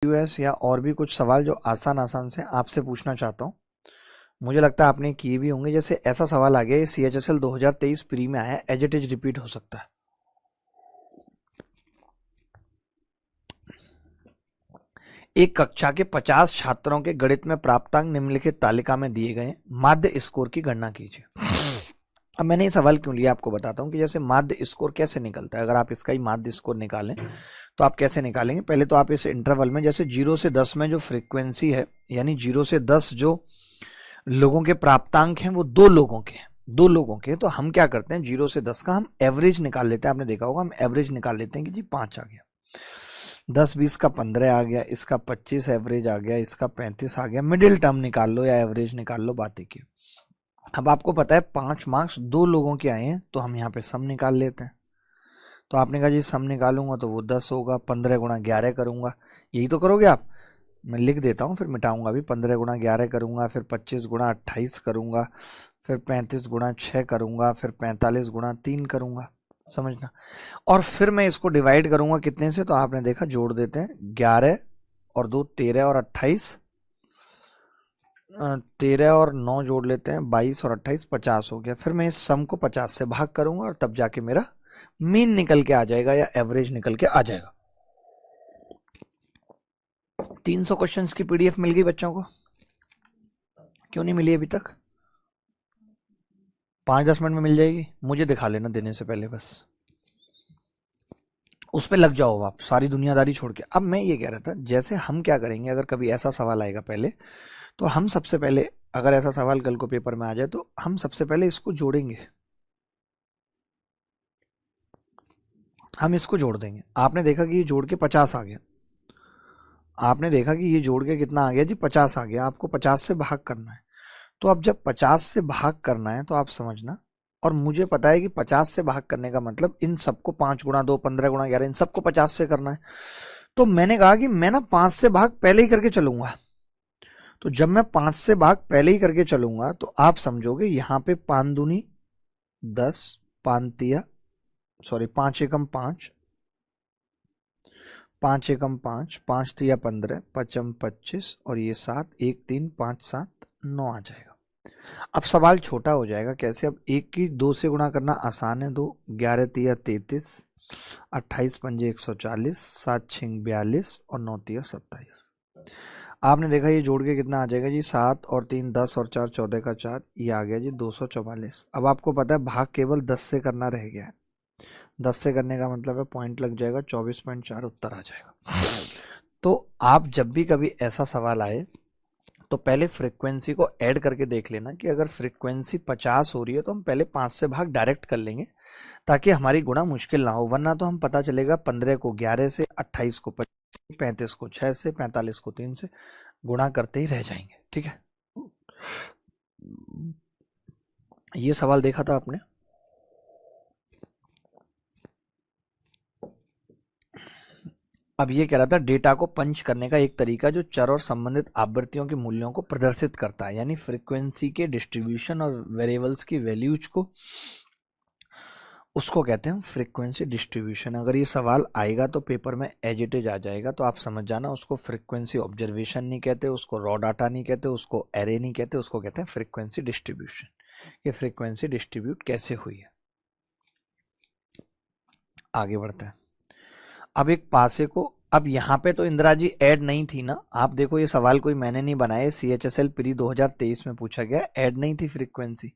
US या और भी कुछ सवाल जो आसान आसान से आपसे पूछना चाहता हूँ। मुझे लगता है आपने किए भी होंगे। जैसे ऐसा सवाल आ गया, ये CHSL 2023 प्री में आया, एज इट इज रिपीट हो सकता है। एक कक्षा के 50 छात्रों के गणित में प्राप्तांक निम्नलिखित तालिका में दिए गए, माध्य स्कोर की गणना कीजिए। अब मैंने ये सवाल क्यों लिया आपको बताता हूँ कि जैसे माध्य स्कोर कैसे निकलता है। अगर आप इसका ही माध्य स्कोर निकालें तो आप कैसे निकालेंगे। पहले तो आप इस इंटरवल में जैसे 0 से 10 में जो फ्रीक्वेंसी है, यानी 0 से 10 जो लोगों के प्राप्तांक हैं वो दो लोगों के, तो हम क्या करते हैं 0 से 10 का हम एवरेज निकाल लेते हैं। आपने देखा होगा हम एवरेज निकाल लेते हैं कि जी 5 आ गया, 10 20 का 15 आ गया, इसका 25 एवरेज आ गया, इसका 35 आ गया। मिडिल टर्म निकाल लो या एवरेज निकाल लो, बात की। अब आपको पता है 5 मार्क्स दो लोगों के आए हैं, तो हम यहाँ पे सम निकाल लेते हैं। तो आपने कहा जी सम निकालूंगा तो वो 10 होगा, 15 गुणा 11 करूंगा, यही तो करोगे आप। मैं लिख देता हूँ फिर मिटाऊंगा भी। 15 गुणा 11 करूंगा, फिर 25 गुणा 28 करूंगा, फिर 35 गुणा 6 करूंगा, फिर 45 गुणा 3 करूंगा, समझना। और फिर मैं इसको डिवाइड करूंगा कितने से, तो आपने देखा जोड़ देते हैं, 11 और 2 13 और 28, 13 और 9 जोड़ लेते हैं, 22 और 28 50 हो गया। फिर मैं इस सम को 50 से भाग करूंगा और तब जाके मेरा मीन निकल के आ जाएगा या एवरेज निकल के आ जाएगा। 300 क्वेश्चंस की PDF मिल गई बच्चों को, क्यों नहीं मिली अभी तक? 5-10 मिनट में मिल जाएगी, मुझे दिखा लेना देने से पहले, बस उस पर लग जाओ आप सारी दुनियादारी छोड़ के। अब मैं ये कह रहा था, जैसे हम क्या करेंगे, अगर कभी ऐसा सवाल आएगा पहले, तो हम सबसे पहले, अगर ऐसा सवाल कल को पेपर में आ जाए, तो हम सबसे पहले इसको जोड़ेंगे, हम इसको जोड़ देंगे। आपने देखा कि ये जोड़ के 50 आ गया, आपने देखा कि ये जोड़ के कितना आ गया जी 50 आ गया। आपको 50 से भाग करना है, तो अब जब 50 से भाग करना है तो आप समझना, और मुझे पता है कि 50 से भाग करने का मतलब इन सबको 5 गुणा 2 15 गुणा 11 इन सबको 50 से करना है। तो मैंने कहा कि मैं ना 5 से भाग पहले ही करके चलूंगा। तो जब मैं 5 से भाग पहले ही करके चलूंगा तो आप समझोगे यहां पे 5 दूनी 10, 5 एकम 5, 5 एकम 5, 5 तिया 15, पचम 25 और ये 7, 1 3 5 7 9 आ जाएगा। अब सवाल छोटा हो जाएगा कैसे। अब एक की 2 से गुणा करना आसान है, 2 11 तिया 33, 28 पंजे 140, 7 छिंग 42 और 9 तिया 27। आपने देखा ये जोड़ के कितना आ जाएगा जी 7 और 3 10 और 4 14 का 4, ये आ गया जी 244। अब आपको पता है भाग केवल 10 से करना रह गया है। 10 से करने का मतलब है पॉइंट लग जाएगा, 24.4 उत्तर आ जाएगा। तो आप जब भी कभी ऐसा सवाल आए तो पहले फ्रीक्वेंसी को ऐड करके देख लेना कि अगर फ्रीक्वेंसी 50 हो रही है तो हम पहले 5 से भाग डायरेक्ट कर लेंगे, ताकि हमारी गुणा मुश्किल ना हो। वरना तो हम पता चलेगा 15 को 11 से, 28 को 25, 35 को 6 से, 45 को 3 से गुणा करते ही रह जाएंगे। ठीक है, ये सवाल देखा था आपने। अब ये कह रहा था डेटा को पंच करने का एक तरीका जो चर और संबंधित आवृत्तियों के मूल्यों को प्रदर्शित करता है, यानी फ्रीक्वेंसी के डिस्ट्रीब्यूशन और वेरिएबल्स की वैल्यूज को, उसको कहते हैं फ्रीक्वेंसी डिस्ट्रीब्यूशन। अगर ये सवाल आएगा तो पेपर में एज इट इज आ जाएगा, तो आप समझ जाना उसको फ्रीक्वेंसी ऑब्जर्वेशन नहीं कहते, उसको रॉ डाटा नहीं कहते, उसको एरे नहीं कहते, उसको कहते हैं फ्रीक्वेंसी डिस्ट्रीब्यूशन। ये फ्रीक्वेंसी डिस्ट्रीब्यूट कैसे हुई है, आगे बढ़ते हैं। अब एक पासे को, अब यहाँ पे तो इंदिरा जी ऐड नहीं थी ना, आप देखो ये सवाल कोई मैंने नहीं बनाया, CHSL प्री 2023 में पूछा गया, ऐड नहीं थी फ्रीक्वेंसी।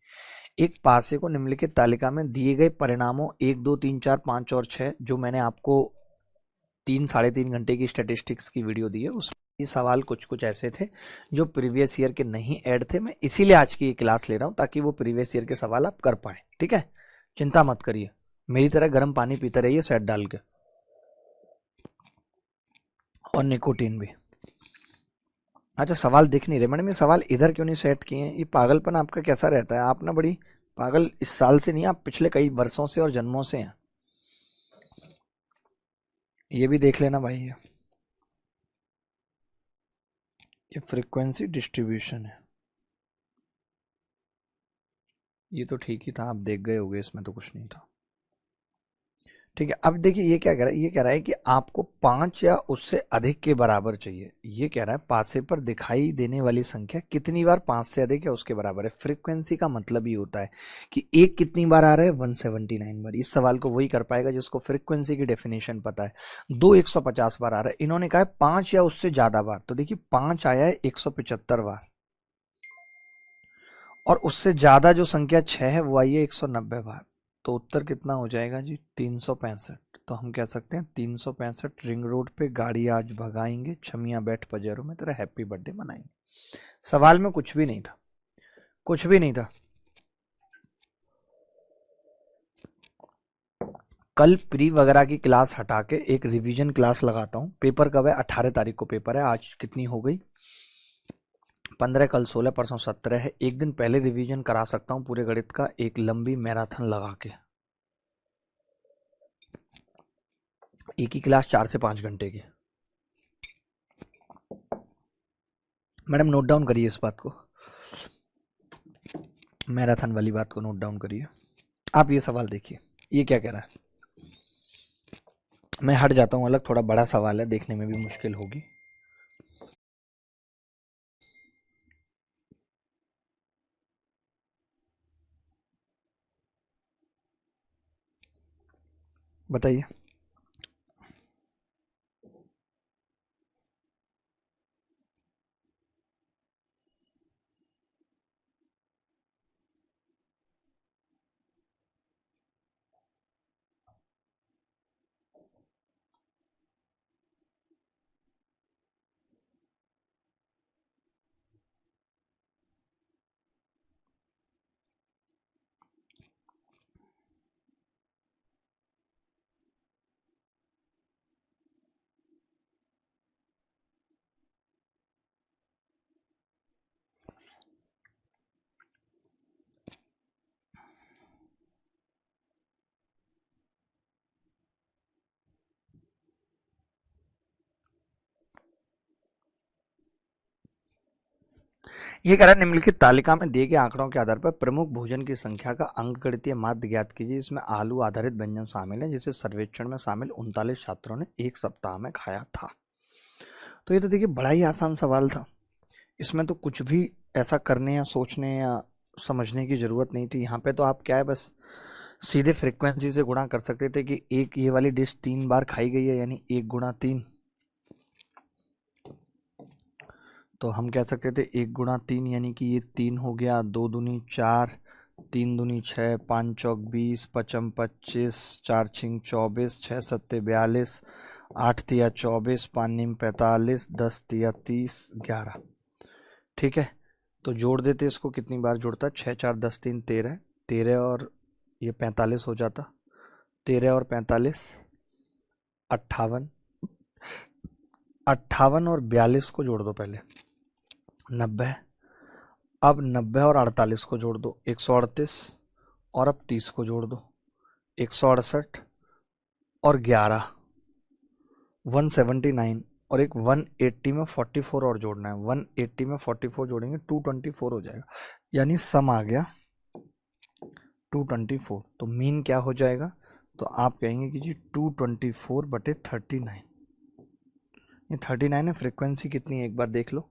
एक पासे को निम्नलिखित तालिका में दिए गए परिणामों 1 2 3 4 5 और 6, जो मैंने आपको 3-3.5 घंटे की स्टैटिस्टिक्स की वीडियो दी है, उसमें ये सवाल कुछ कुछ ऐसे थे जो प्रीवियस ईयर के नहीं ऐड थे। मैं इसीलिए आज की ये क्लास ले रहा हूँ ताकि वो प्रीवियस ईयर के सवाल आप कर पाए। ठीक है, चिंता मत करिए, मेरी तरह गर्म पानी पीते रहिए सेट डाल के, और निकोटीन भी। अच्छा सवाल दिख नहीं रहे मैडम, ये सवाल इधर क्यों नहीं सेट किए हैं? ये पागलपन आपका कैसा रहता है? आप ना बड़ी पागल इस साल से नहीं, आप पिछले कई वर्षों से और जन्मों से हैं। ये भी देख लेना भाई, ये फ्रीक्वेंसी डिस्ट्रीब्यूशन है। ये तो ठीक ही था, आप देख गए होंगे, इसमें तो कुछ नहीं था। ठीक है, अब देखिए ये क्या कह रहा है, ये कह रहा है कि आपको 5 या उससे अधिक के बराबर चाहिए। ये कह रहा है पासे पर दिखाई देने वाली संख्या कितनी बार 5 से अधिक या उसके बराबर है। फ्रीक्वेंसी का मतलब ही होता है कि एक कितनी बार आ रहा है, 179 बार। इस सवाल को वही कर पाएगा जिसको फ्रीक्वेंसी की डेफिनेशन पता है। दो 150 बार आ रहा है, इन्होंने कहा है 5 या उससे ज्यादा बार। तो देखिए 5 आया है 175 बार, और उससे ज्यादा जो संख्या 6 है वो आई है 190 बार। तो उत्तर कितना हो जाएगा जी, 365। तो हम कह सकते हैं 365 रिंग रोड पे गाड़ी आज भगाएंगे, छमिया बैठ पजेरों में तेरा हैप्पी बर्थडे मनाएंगे। सवाल में कुछ भी नहीं था, कुछ भी नहीं था। कल प्री वगैरह की क्लास हटा के एक रिवीजन क्लास लगाता हूँ। पेपर कब है, 18 तारीख को पेपर है। आज कितनी हो गई, 15, कल 16, परसों 17 है। एक दिन पहले रिवीजन करा सकता हूँ पूरे गणित का, एक लंबी मैराथन लगा के। एक ही क्लास 4 से 5 घंटे की। मैडम नोट डाउन करिए इस बात को, मैराथन वाली बात को नोट डाउन करिए। आप ये सवाल देखिए, ये क्या कह रहा है। मैं हट जाता हूँ अलग, थोड़ा बड़ा सवाल है, देखने में भी मुश्किल होगी। बताइए। ये कह रहा है निम्नलिखित तालिका में दिए गए आंकड़ों के आधार पर प्रमुख भोजन की संख्या का अंकगणितीय माध्य ज्ञात कीजिए। इसमें आलू आधारित व्यंजन शामिल है जिसे सर्वेक्षण में शामिल 39 छात्रों ने एक सप्ताह में खाया था। तो ये तो देखिए बड़ा ही आसान सवाल था, इसमें तो कुछ भी ऐसा करने या सोचने या समझने की जरूरत नहीं थी। यहाँ पे तो आप क्या है, बस सीधे फ्रीक्वेंसी से गुणा कर सकते थे कि एक ये वाली डिश 3 बार खाई गई है, यानी 1 गुणा 3। तो हम कह सकते थे 1 गुणा 3 यानी कि ये 3 हो गया, 2 दूनी 4, 3 दूनी 6, 5 चौक 20, पचम 25, 4 छिंग 24, 6 सत्ते 42, 8 तिया 24, 5 नीम 45, 10 तिया 30, 11। ठीक है, तो जोड़ देते इसको, कितनी बार जोड़ता है, 6 4 10 3 13, 13 और ये 45 हो जाता, 13 और 45 58, 58 और 42 को जोड़ दो पहले, 90। अब 90 और 48 को जोड़ दो, 138, और अब 30 को जोड़ दो, 168 और 11, 179, और एक 180 में 44 और जोड़ना है। 180 में 44 जोड़ेंगे 224 हो जाएगा, यानी सम आ गया 224। तो मीन क्या हो जाएगा, तो आप कहेंगे कि जी 224/39। ये 39 है, फ्रीक्वेंसी कितनी है एक बार देख लो,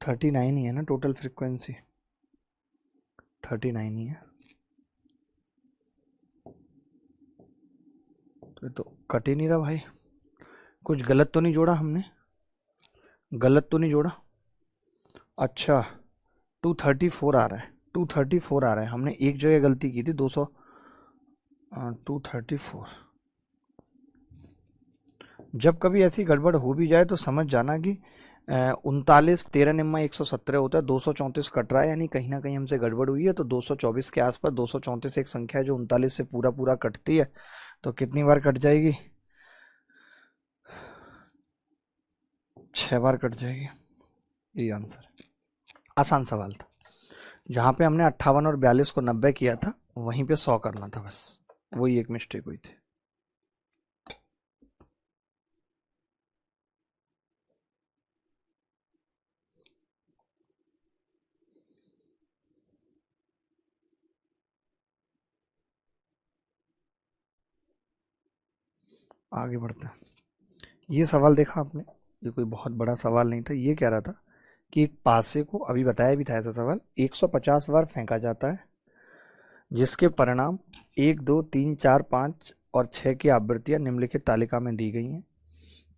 39 ही है ना टोटल फ्रीक्वेंसी, 39 ही है। तो कट ही नहीं रहा भाई, कुछ गलत तो नहीं जोड़ा हमने, गलत तो नहीं जोड़ा। अच्छा 234 आ रहा है, 234 आ रहा है, हमने एक जगह गलती की थी, 200, 234। जब कभी ऐसी गड़बड़ हो भी जाए तो समझ जाना कि 39, 13 निम्मा 117 होता है, 234 कट रहा है, यानी कहीं ना कहीं हमसे गड़बड़ हुई है। तो 224 के आसपास, 234 एक संख्या है जो 39 से पूरा पूरा कटती है, तो कितनी बार कट जाएगी, 6 बार कट जाएगी। ये आंसर, आसान सवाल था। जहाँ पे हमने 58 और 42 को 90 किया था, वहीं पे 100 करना था, बस वही एक मिस्टेक हुई थी। आगे बढ़ते हैं। ये सवाल देखा आपने, ये कोई बहुत बड़ा सवाल नहीं था। ये कह रहा था कि एक पासे को, अभी बताया भी था ऐसा सवाल, 150 बार फेंका जाता है, जिसके परिणाम 1, 2, 3, 4, 5 और 6 की आवृत्तियां निम्नलिखित तालिका में दी गई हैं।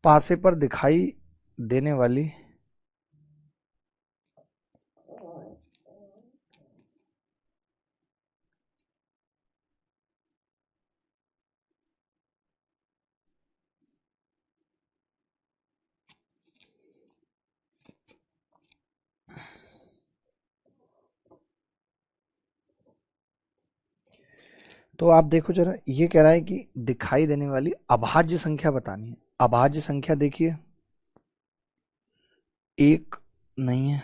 पासे पर दिखाई देने वाली तो आप देखो जरा, ये कह रहा है कि दिखाई देने वाली अभाज्य संख्या बतानी है। अभाज्य संख्या देखिए, एक नहीं है,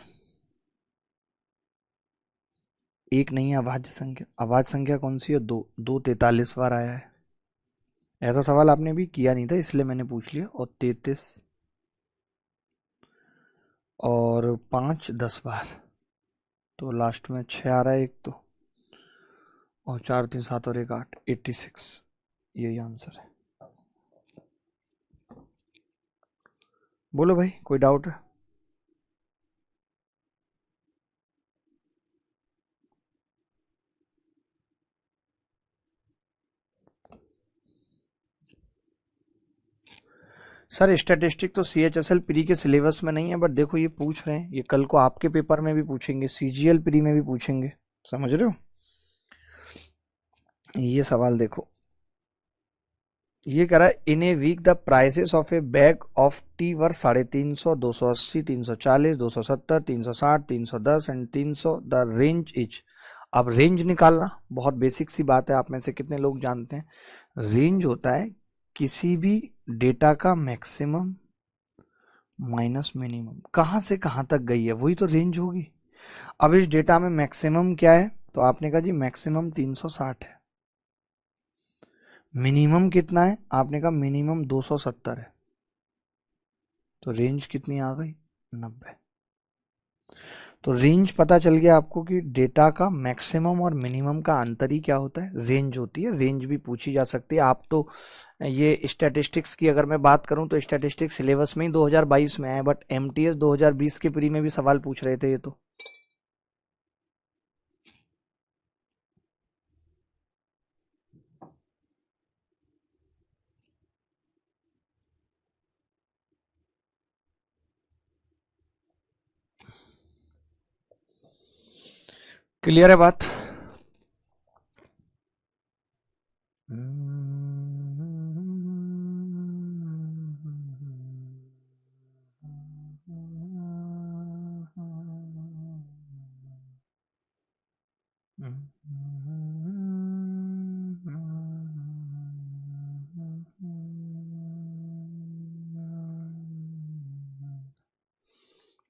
एक नहीं है अभाज्य संख्या। अभाज्य संख्या कौन सी है? दो। दो 43 बार आया है। ऐसा सवाल आपने भी किया नहीं था, इसलिए मैंने पूछ लिया। और 33 और 5 10 बार, तो लास्ट में 6 आ रहा है एक तो, और 4 3 7 और 1 8, 86। यही आंसर है। बोलो भाई, कोई डाउट है? सर स्टैटिस्टिक तो CHSL प्री के सिलेबस में नहीं है, बट देखो ये पूछ रहे हैं, ये कल को आपके पेपर में भी पूछेंगे, CGL प्री में भी पूछेंगे, समझ रहे हो? ये सवाल देखो, ये कह रहा है in a week the prices of a bag of tea were 350, 280, 340, 270, 360, 310 and 300, the range is. अब रेंज निकालना बहुत बेसिक सी बात है, आप में से कितने लोग जानते हैं रेंज होता है किसी भी डेटा का मैक्सिमम माइनस मिनिमम, कहां से कहां तक गई है वही तो रेंज होगी। अब इस डेटा में मैक्सिमम क्या है? तो आपने कहा जी मैक्सिमम 360 है। मिनिमम कितना है? आपने कहा मिनिमम 270 है। तो रेंज कितनी आ गई? 90। तो रेंज पता चल गया आपको कि डेटा का मैक्सिमम और मिनिमम का अंतर ही क्या होता है? रेंज होती है। रेंज भी पूछी जा सकती है। आप तो ये स्टैटिस्टिक्स की अगर मैं बात करूं तो स्टैटिस्टिक्स सिलेबस में ही 2022 में है, बट MTS 2020 के प्री में भी सवाल पूछ रहे थे ये तो। क्लियर है बात?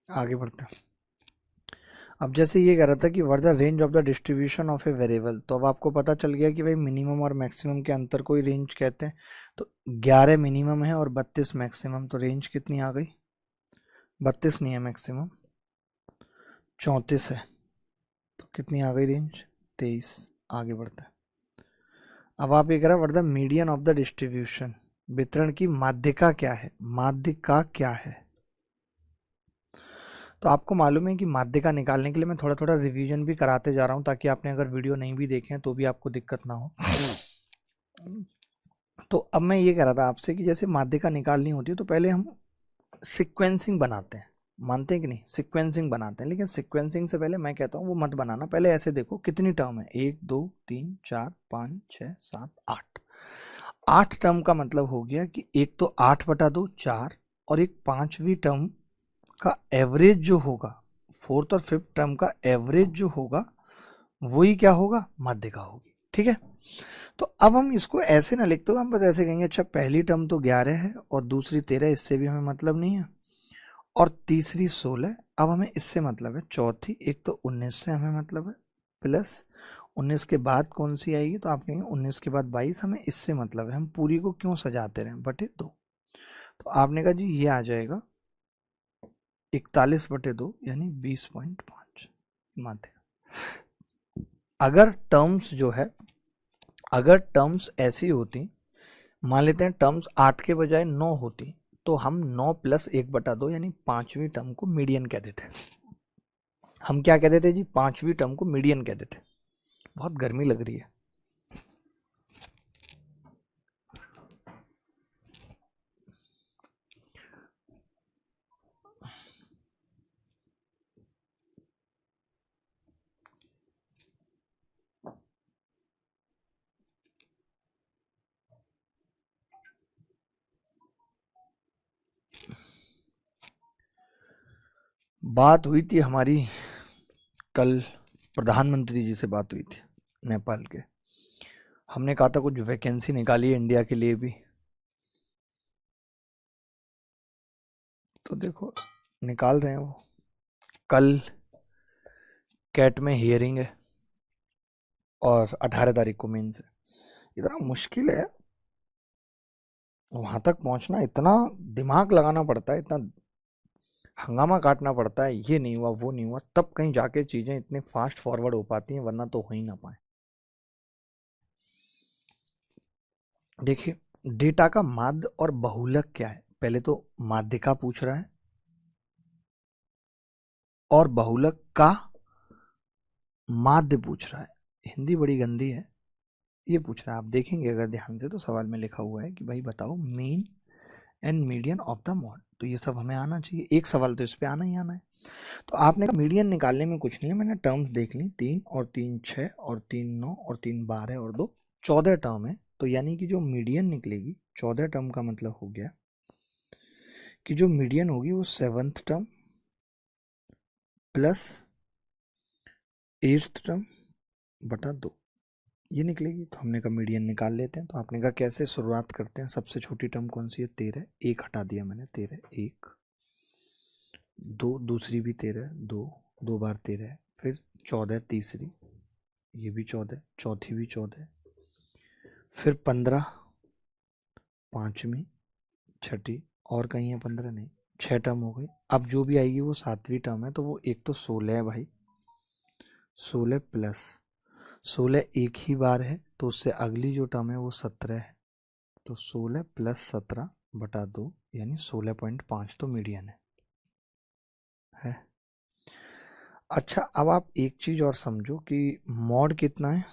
आगे बढ़ते हैं। अब जैसे ये कह रहा था कि what the range of the distribution of a variable, तो अब आपको पता चल गया कि भाई मिनिमम और मैक्सिमम के अंतर को ही रेंज कहते हैं। तो 11 मिनिमम है और 32 मैक्सिमम, तो रेंज कितनी आ गई? 32 नहीं है मैक्सिमम, 34 है, तो कितनी आ गई रेंज? 23। आगे बढ़ता है। अब आप ये कह रहे हैं what the median of the distribution, वितरण की माध्यिका क्या है? माध्यिका क्या है? तो आपको मालूम है कि माध्यिका निकालने के लिए मैं थोड़ा थोड़ा रिवीजन भी कराते जा रहा हूं, ताकि आपने अगर वीडियो नहीं भी देखे हैं तो भी आपको दिक्कत ना हो। तो अब मैं ये कह रहा था आपसे कि जैसे माध्यिका निकालनी होती है तो पहले हम सिक्वेंसिंग बनाते हैं, मानते हैं कि नहीं? सिक्वेंसिंग बनाते हैं, लेकिन सिक्वेंसिंग से पहले मैं कहता हूँ वो मत बनाना। पहले ऐसे देखो कितनी टर्म है, 1 2 3 4 5 6 7 8। 8 टर्म का मतलब हो गया कि एक तो 8/2 4, और एक 5वीं टर्म का एवरेज जो होगा, 4th और 5th टर्म का एवरेज जो होगा वही क्या होगा? माध्यिका होगी। ठीक है, तो अब हम इसको ऐसे ना लिखते हो, हम बस ऐसे कहेंगे अच्छा पहली टर्म तो 11 है और दूसरी 13, इससे भी हमें मतलब नहीं है, और तीसरी 16। अब हमें इससे मतलब है। चौथी एक तो 19 से हमें मतलब है, प्लस 19 के बाद कौन सी आएगी? तो आप कहेंगे 19 के बाद 22, हमें इससे मतलब है। हम पूरी को क्यों सजाते रहे? बटे 2। तो आपने कहा जी ये आ जाएगा 41/2 यानी 20.5 माध्यिका। अगर टर्म्स जो है, अगर टर्म्स ऐसी होती, मान लेते हैं टर्म्स 8 के बजाय 9 होती, तो हम 9 + 1/2 यानी 5वीं टर्म को मीडियन कह देते हैं। हम क्या कह देते जी? 5वीं टर्म को मीडियन कह देते। बहुत गर्मी लग रही है। बात हुई थी हमारी कल, प्रधानमंत्री जी से बात हुई थी नेपाल के। हमने कहा था कुछ वैकेंसी निकाली है इंडिया के लिए भी, तो देखो निकाल रहे हैं वो। कल कैट में हियरिंग है और 18 तारीख को मेंस है। इतना मुश्किल है वहां तक पहुंचना, इतना दिमाग लगाना पड़ता है, इतना हंगामा काटना पड़ता है, ये नहीं हुआ वो नहीं हुआ, तब कहीं जाके चीजें इतनी फास्ट फॉरवर्ड हो पाती हैं, वरना तो हो ही ना पाए। देखिए डेटा का माध्य और बहुलक क्या है। पहले तो माध्य का पूछ रहा है और बहुलक का माध्य पूछ रहा है। हिंदी बड़ी गंदी है, ये पूछ रहा है। आप देखेंगे अगर ध्यान से तो सवाल में लिखा हुआ है कि भाई बताओ mean and median of the mod. तो ये सब हमें आना चाहिए, एक सवाल तो इस पे आना ही आना है। तो आपने कहा मीडियन निकालने में कुछ नहीं है, मैंने टर्म्स देख ली, 3 और 3 6 और 3 9 और 3 12 और 2 14 टर्म है। तो यानी कि जो मीडियन निकलेगी 14 टर्म का मतलब हो गया कि जो मीडियन होगी वो 7th term plus 8th term बटा 2 ये निकलेगी। तो हमने कहा मीडियन निकाल लेते हैं। तो आपने कहा कैसे? शुरुआत करते हैं। सबसे छोटी टर्म कौन सी है? 13, 1 हटा दिया मैंने, 13 1 2, दूसरी भी 13, 2 2 बार 13, फिर 14 तीसरी, ये भी 14, चौथी भी 14, फिर 15 पांचवी, छठी, और कहीं है 15? नहीं, 6 टर्म हो गई। अब जो भी आएगी वो 7वीं टर्म है, तो वो एक तो 16 है भाई, 16 प्लस 16 एक ही बार है, तो उससे अगली जो टर्म है वो 17 है। तो 16 + 17 बटा 2 यानी 16.5 तो मीडियन है। अच्छा अब आप एक चीज और समझो कि मॉड कितना है।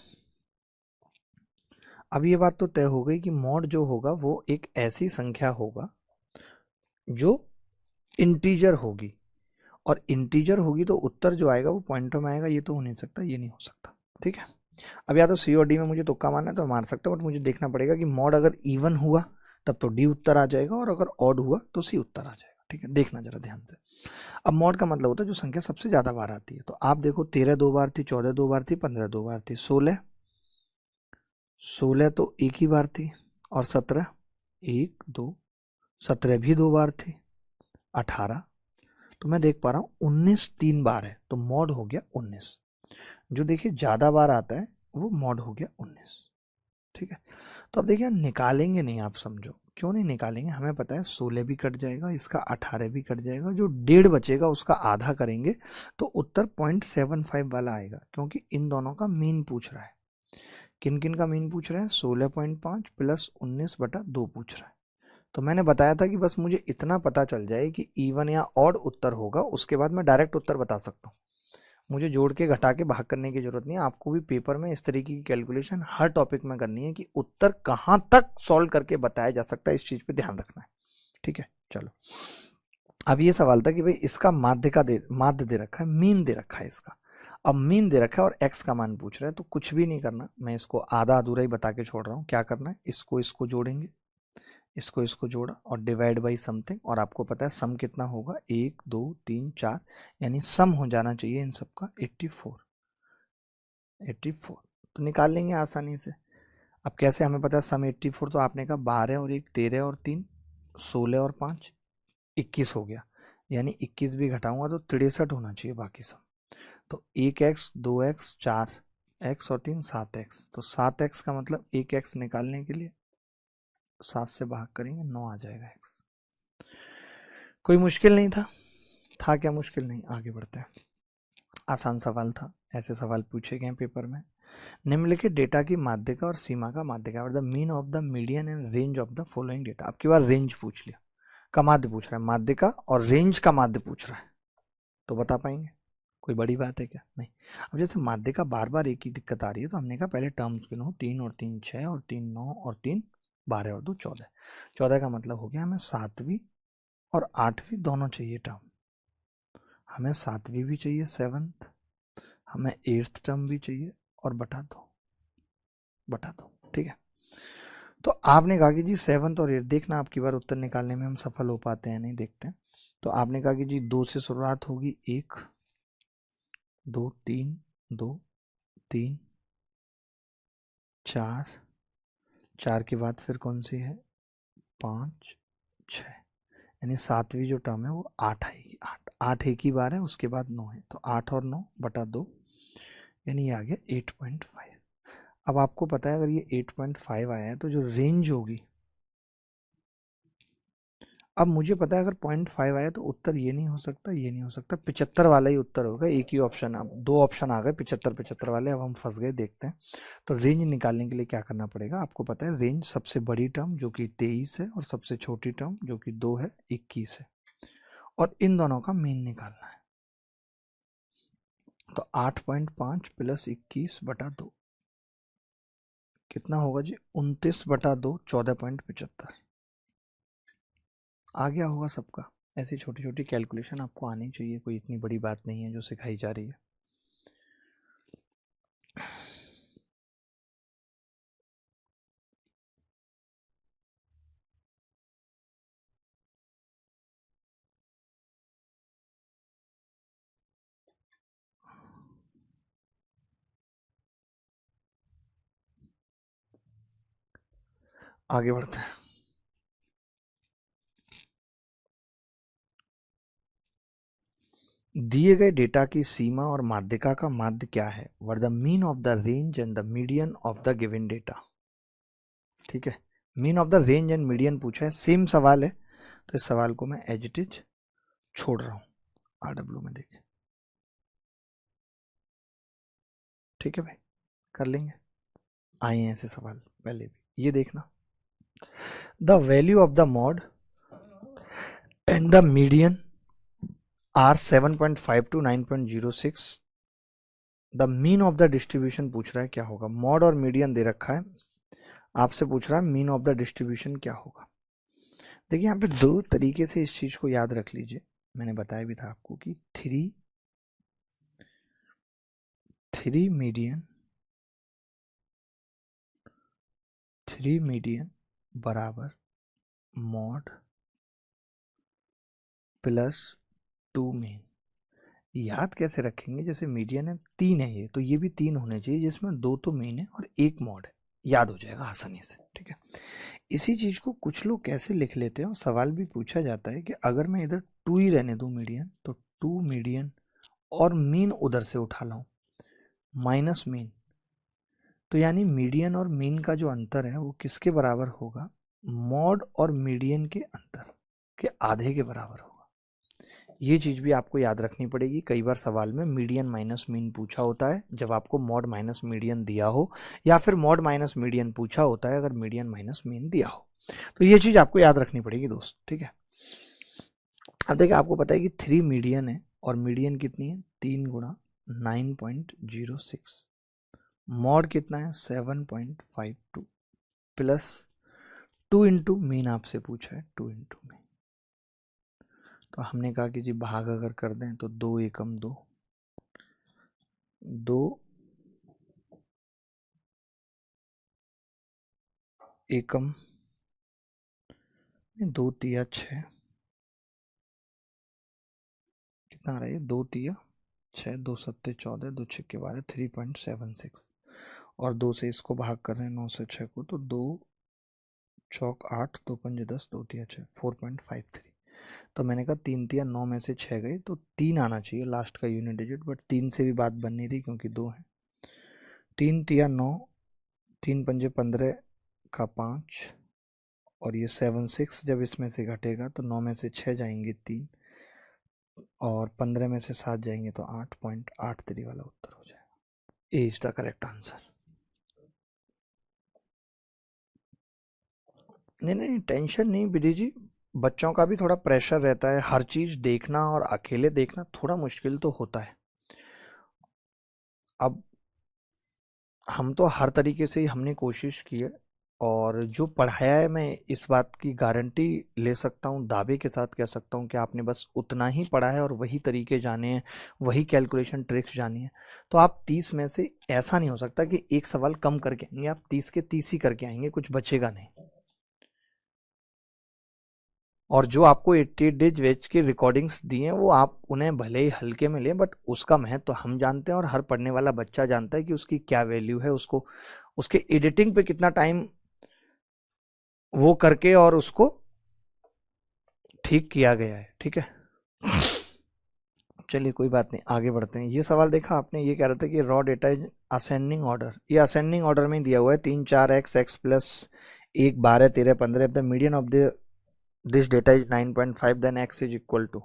अब ये बात तो तय हो गई कि मॉड जो होगा वो एक ऐसी संख्या होगा जो इंटीजर होगी, और इंटीजर होगी तो उत्तर जो आएगा वो पॉइंटों में आएगा। ये तो हो नहीं सकता, ये नहीं हो सकता, ठीक है। अब या तो सी और डी में मुझे तुक्का मारना है तो मार सकता हूँ, बट मुझे देखना पड़ेगा कि मॉड अगर इवन हुआ तब तो डी उत्तर आ जाएगा, और अगर ऑड हुआ तो सी उत्तर आ जाएगा, ठीक है। देखना जरा ध्यान से। अब मॉड का मतलब होता है जो संख्या सबसे ज्यादा बार आती है। तो आप देखो 13 2 बार थी, 14 2 बार थी, 15 2 बार थी, 16 तो एक ही बार थी, और 17 1 2, 17 भी 2 बार थी, 18, तो मैं देख पा रहा हूँ 19 3 बार है, तो मॉड हो गया 19। जो देखिए ज्यादा बार आता है वो मॉड हो गया 19, ठीक है। तो अब देखिए निकालेंगे नहीं, आप समझो क्यों नहीं निकालेंगे। हमें पता है 16 भी कट जाएगा, इसका 18 भी कट जाएगा, जो 1.5 बचेगा उसका आधा करेंगे तो उत्तर 0.75 वाला आएगा, क्योंकि इन दोनों का मीन पूछ रहा है। किन किन का मीन पूछ रहा है? 16.5 प्लस 19 बटा 2 पूछ रहा है। तो मैंने बताया था कि बस मुझे इतना पता चल जाए कि इवन या ऑड उत्तर होगा, उसके बाद मैं डायरेक्ट उत्तर बता सकता हूँ। मुझे जोड़ के घटा के भाग करने की जरूरत नहीं है। आपको भी पेपर में इस तरीके की कैलकुलेशन हर टॉपिक में करनी है कि उत्तर कहां तक सॉल्व करके बताया जा सकता है, इस चीज पे ध्यान रखना है, ठीक है। चलो अब ये सवाल था कि भाई इसका माध्य दे रखा है, मीन दे रखा है इसका। अब मीन दे रखा है और एक्स का मान पूछ रहा है, तो कुछ भी नहीं करना, मैं इसको आधा अधूरा ही बता के छोड़ रहा हूँ। क्या करना है, इसको इसको जोड़ेंगे, इसको इसको जोड़ा और डिवाइड बाई समथिंग, और आपको पता है सम कितना होगा, 1 2 3 4, यानी सम हो जाना चाहिए इन सबका 84। तो निकाल लेंगे आसानी से। अब कैसे हमें पता है सम 84? तो आपने कहा 12 और 1 13 और 3 16 और 5 21 हो गया, यानी 21 भी घटाऊंगा तो 63 होना चाहिए बाकी सम। तो 1x 2x 4x और 3 7x, तो 7x का मतलब 1x निकालने के लिए 7 से भाग करेंगे, 9 आ जाएगा x। कोई मुश्किल नहीं था क्या? मुश्किल नहीं। आगे बढ़ते हैं। आसान सवाल था, ऐसे सवाल पूछे गए पेपर में। निम्नलिखित डेटा की माध्यिका और सीमा का माध्यिका, the mean of the median and range of the following data. आपकी बार रेंज पूछ लिया, का माध्य पूछ रहा है, माध्य का और रेंज का माध्य पूछ रहा है, तो बता पाएंगे? कोई बड़ी बात है क्या? नहीं। अब जैसे माध्य का बार बार एक ही दिक्कत आ रही है, तो हमने कहा पहले टर्म्स गिनो, 3 और 3 6 और 3 9 और 3 12 और 2 14। 14 का मतलब हो गया हमें 7वीं और 8वीं दोनों चाहिए टर्म। हमें 7वीं भी चाहिए, 7th, हमें 8th टर्म भी चाहिए, और बटा दो, ठीक है। तो आपने कहा कि जी 7th और 8th, देखना आपकी बार उत्तर निकालने में हम सफल हो पाते हैं नहीं, देखते हैं। तो आपने कहा कि जी 2 से शुरुआत होगी, 1 2 3 2 3 4, 4 के बाद फिर कौन सी है, 5 6, यानी 7वीं जो टर्म है वो 8 आएगी। 8 एक ही बार है, उसके बाद 9 है, तो 8 और 9 बटा 2, यानी ये आ गया 8.5। अब आपको पता है अगर ये 8.5 आया है तो जो रेंज होगी, अब मुझे पता है अगर 0.5 आया तो उत्तर ये नहीं हो सकता, ये नहीं हो सकता, 75 वाला ही उत्तर होगा। एक ही ऑप्शन, अब 2 ऑप्शन आ गए 75 वाले, अब हम फंस गए। देखते हैं तो रेंज निकालने के लिए क्या करना पड़ेगा। आपको पता है रेंज सबसे बड़ी टर्म जो कि 23 है और सबसे छोटी टर्म जो कि 2 है 21 है, और इन दोनों का मीन निकालना है। तो 8.5 प्लस 21 बटा 2 कितना होगा जी, 29 बटा 2 14.75 आ गया होगा सबका। ऐसी छोटी छोटी कैलकुलेशन आपको आनी चाहिए, कोई इतनी बड़ी बात नहीं है जो सिखाई जा रही है। आगे बढ़ते हैं। दिए गए डेटा की सीमा और माध्यिका का माध्य क्या है? Were the mean of the range and the median of the given data. ठीक है, mean of the range and median पूछा है, सेम सवाल है, तो इस सवाल को मैं एज इट इज छोड़ रहा हूं, आरडब्ल्यू में देखें। ठीक है भाई, कर लेंगे, आए हैं ऐसे सवाल पहले भी। ये देखना, the value of the mode and the median are 7.5 to 9.06। The mean of the distribution पूछ रहा है, क्या होगा? मॉड और मीडियन दे रखा है, आपसे पूछ रहा है मीन ऑफ द डिस्ट्रीब्यूशन क्या होगा। देखिए यहाँ पे दो तरीके से इस चीज को याद रख लीजिए, मैंने बताया भी था आपको कि थ्री मीडियन बराबर मॉड प्लस 2 मीन। याद कैसे रखेंगे? जैसे मीडियन है 3 है ये, तो ये भी 3 होने चाहिए जिसमें 2 तो मीन है और 1 मॉड है, याद हो जाएगा आसानी से। ठीक है, इसी चीज को कुछ लोग कैसे लिख लेते हैं, और सवाल भी पूछा जाता है कि अगर मैं इधर 2 ही रहने दूं मीडियन, तो 2 मीडियन और मीन उधर से उठा लाऊं माइनस मीन, तो यानी मीडियन और मीन का जो अंतर है वो किसके बराबर होगा? मॉड और मीडियन के अंतर के आधे के बराबर होगा। ये चीज भी आपको याद रखनी पड़ेगी। कई बार सवाल में मीडियन माइनस मीन पूछा होता है जब आपको मॉड माइनस मीडियन दिया हो, या फिर मॉड माइनस मीडियन पूछा होता है अगर मीडियन माइनस मीन दिया हो। तो ये चीज आपको याद रखनी पड़ेगी दोस्त। ठीक है, अब देखिए आपको पता है कि 3 मीडियन है और मीडियन कितनी है? 3 गुणा 9.06, मॉड कितना है? 7.52 प्लस 2 इंटू मीन आपसे पूछा है, 2 इंटू मीन। तो हमने कहा कि जी भाग अगर कर दें तो 2 एकम 2, 2 एकम 2 तिया 6, कितना आ रहा है? 2 तिया 6, 2 सत्ते 14, 2 छक्के 12, 3.76, और 2 से इसको भाग कर रहे हैं 9 से 6 को, तो 2 चौक 8, 2 पंजे 10, 2 तिया 6, 4.53। तो मैंने कहा 3 तिया 9 में से 6 गई, तो 3 आना चाहिए लास्ट का यूनिट डिजिट, बट 3 से भी बात बन नहीं रही क्योंकि 2 है। 3 तिया 9, 3 पंजे 15 का 5, और ये 7 6 जब इसमें से घटेगा तो 9 में से 6 जाएंगे 3, और 15 में से 7 जाएंगे तो 8.83 वाला उत्तर हो जाएगा। ए इज द करेक्ट आंसर। नहीं नहीं टेंशन नहीं विधि जी, बच्चों का भी थोड़ा प्रेशर रहता है, हर चीज देखना और अकेले देखना थोड़ा मुश्किल तो होता है। अब हम तो हर तरीके से ही हमने कोशिश की है, और जो पढ़ाया है मैं इस बात की गारंटी ले सकता हूँ, दावे के साथ कह सकता हूँ कि आपने बस उतना ही पढ़ा है और वही तरीके जाने हैं, वही कैलकुलेशन ट्रिक्स जानी है। तो आप 30 में से ऐसा नहीं हो सकता कि एक सवाल कम करके आएंगे, आप 30 के 30 ही करके आएंगे, कुछ बचेगा नहीं। और जो आपको 88 डेज वेज की रिकॉर्डिंग्स दी हैं वो आप उन्हें भले ही हल्के में लें, बट उसका महत्व तो हम जानते हैं और हर पढ़ने वाला बच्चा जानता है कि उसकी क्या वैल्यू है, उसको उसके एडिटिंग पे कितना टाइम वो करके और उसको ठीक किया गया है। ठीक है, चलिए कोई बात नहीं, आगे बढ़ते हैं। ये सवाल देखा आपने, ये कह रहा था कि raw data is ascending order, ये असेंडिंग ऑर्डर में दिया हुआ है 3 4 x plus 1 12 13 15, the median of the this data is 9.5, then x is equal to.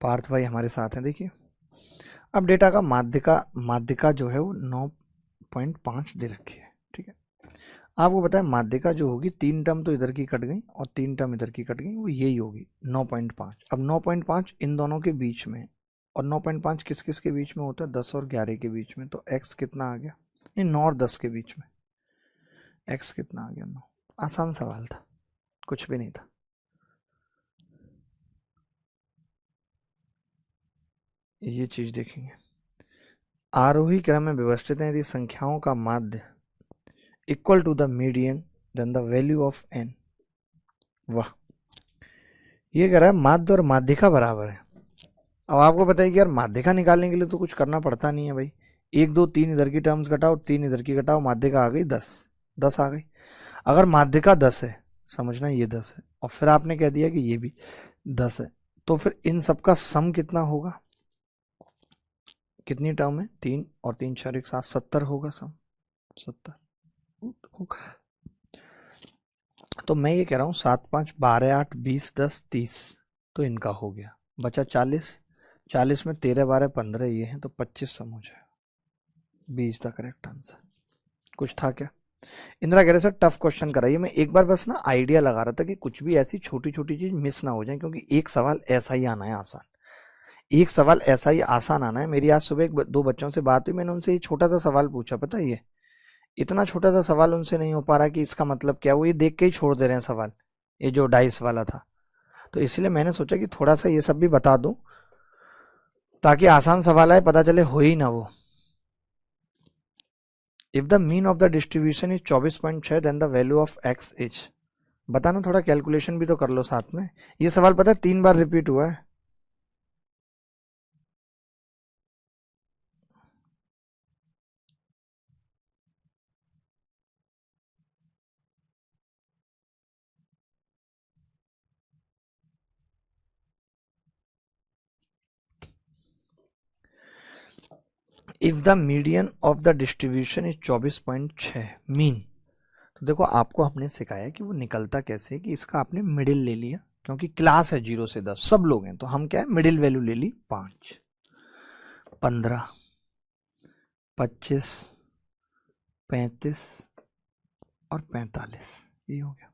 Parth भाई हमारे साथ हैं, देखिए अब डेटा का माध्यिका जो है वो 9.5 दे रखी है। ठीक है, आपको पता है माध्यिका जो होगी, 3 टर्म तो इधर की कट गई और 3 टर्म इधर की कट गई, वो यही होगी 9.5। अब 9.5 इन दोनों के बीच में, और 9.5 किस किस के बीच में होता है, 10 और 11 के बीच में। तो x कितना आ गया, नहीं 9 और 10 के बीच में x कितना आ गया, 9। आसान सवाल था, कुछ भी नहीं था। ये चीज देखेंगे, आरोही क्रम में व्यवस्थित है, यदि संख्याओं का माध्य equal to the median then the value of n। वाह, ये कह रहा है माध्य और माध्यिका बराबर है। अब आपको पता है कि यार माध्यिका निकालने के लिए तो कुछ करना पड़ता नहीं है भाई, 1 2 3 इधर की टर्म्स घटाओ, 3 इधर की घटाओ, माध्यिका आ गई 10, 10 आ गई। अगर माध्यिका 10 है, समझना ये 10 है, और फिर आपने कह दिया कि ये भी 10 है, तो फिर इन सबका सम कितना होगा, कितनी टर्म है, 3 और 3 4 एक साथ 70 होगा सम, 70 होगा। तो मैं ये कह रहा हूँ 7 5 12 8 20 10 30, तो इनका हो गया, बचा 40, 40 में 13 12 15 ये हैं, तो 25 सम हो जाएगा, 20 द करेक्ट आंसर। कुछ था क्या? इंदिरा कह रहे सर टफ क्वेश्चन कराइए। मैं एक बार बस ना आइडिया लगा रहा था कि कुछ भी ऐसी छोटी छोटी चीज मिस ना हो जाए, क्योंकि एक सवाल ऐसा ही आना है आसान, एक सवाल ऐसा ही आसान आना है। मेरी आज सुबह दो बच्चों से बात हुई, मैंने उनसे ये छोटा सा सवाल पूछा, पता है ये इतना छोटा सा सवाल उनसे नहीं हो पा रहा कि इसका मतलब क्या, वो ये देख के ही छोड़ दे रहे हैं सवाल, ये जो डाइस वाला था। तो इसलिए मैंने सोचा कि थोड़ा सा ये सब भी बता दूं, ताकि आसान सवाल आए पता चले हो ही ना वो। If the mean of the distribution is 24.6 then the value of x is. बताना, थोड़ा कैलकुलेशन भी तो कर लो साथ में। ये सवाल पता है 3 बार रिपीट हुआ है। If the median of the distribution is 24.6 mean, तो देखो आपको हमने सिखाया कि वो निकलता कैसे, कि इसका आपने मिडिल ले लिया, क्योंकि क्लास है 0 से 10 सब लोग हैं, तो हम क्या है मिडिल वैल्यू ले ली, 5 15 25 35 और 45, ये हो गया।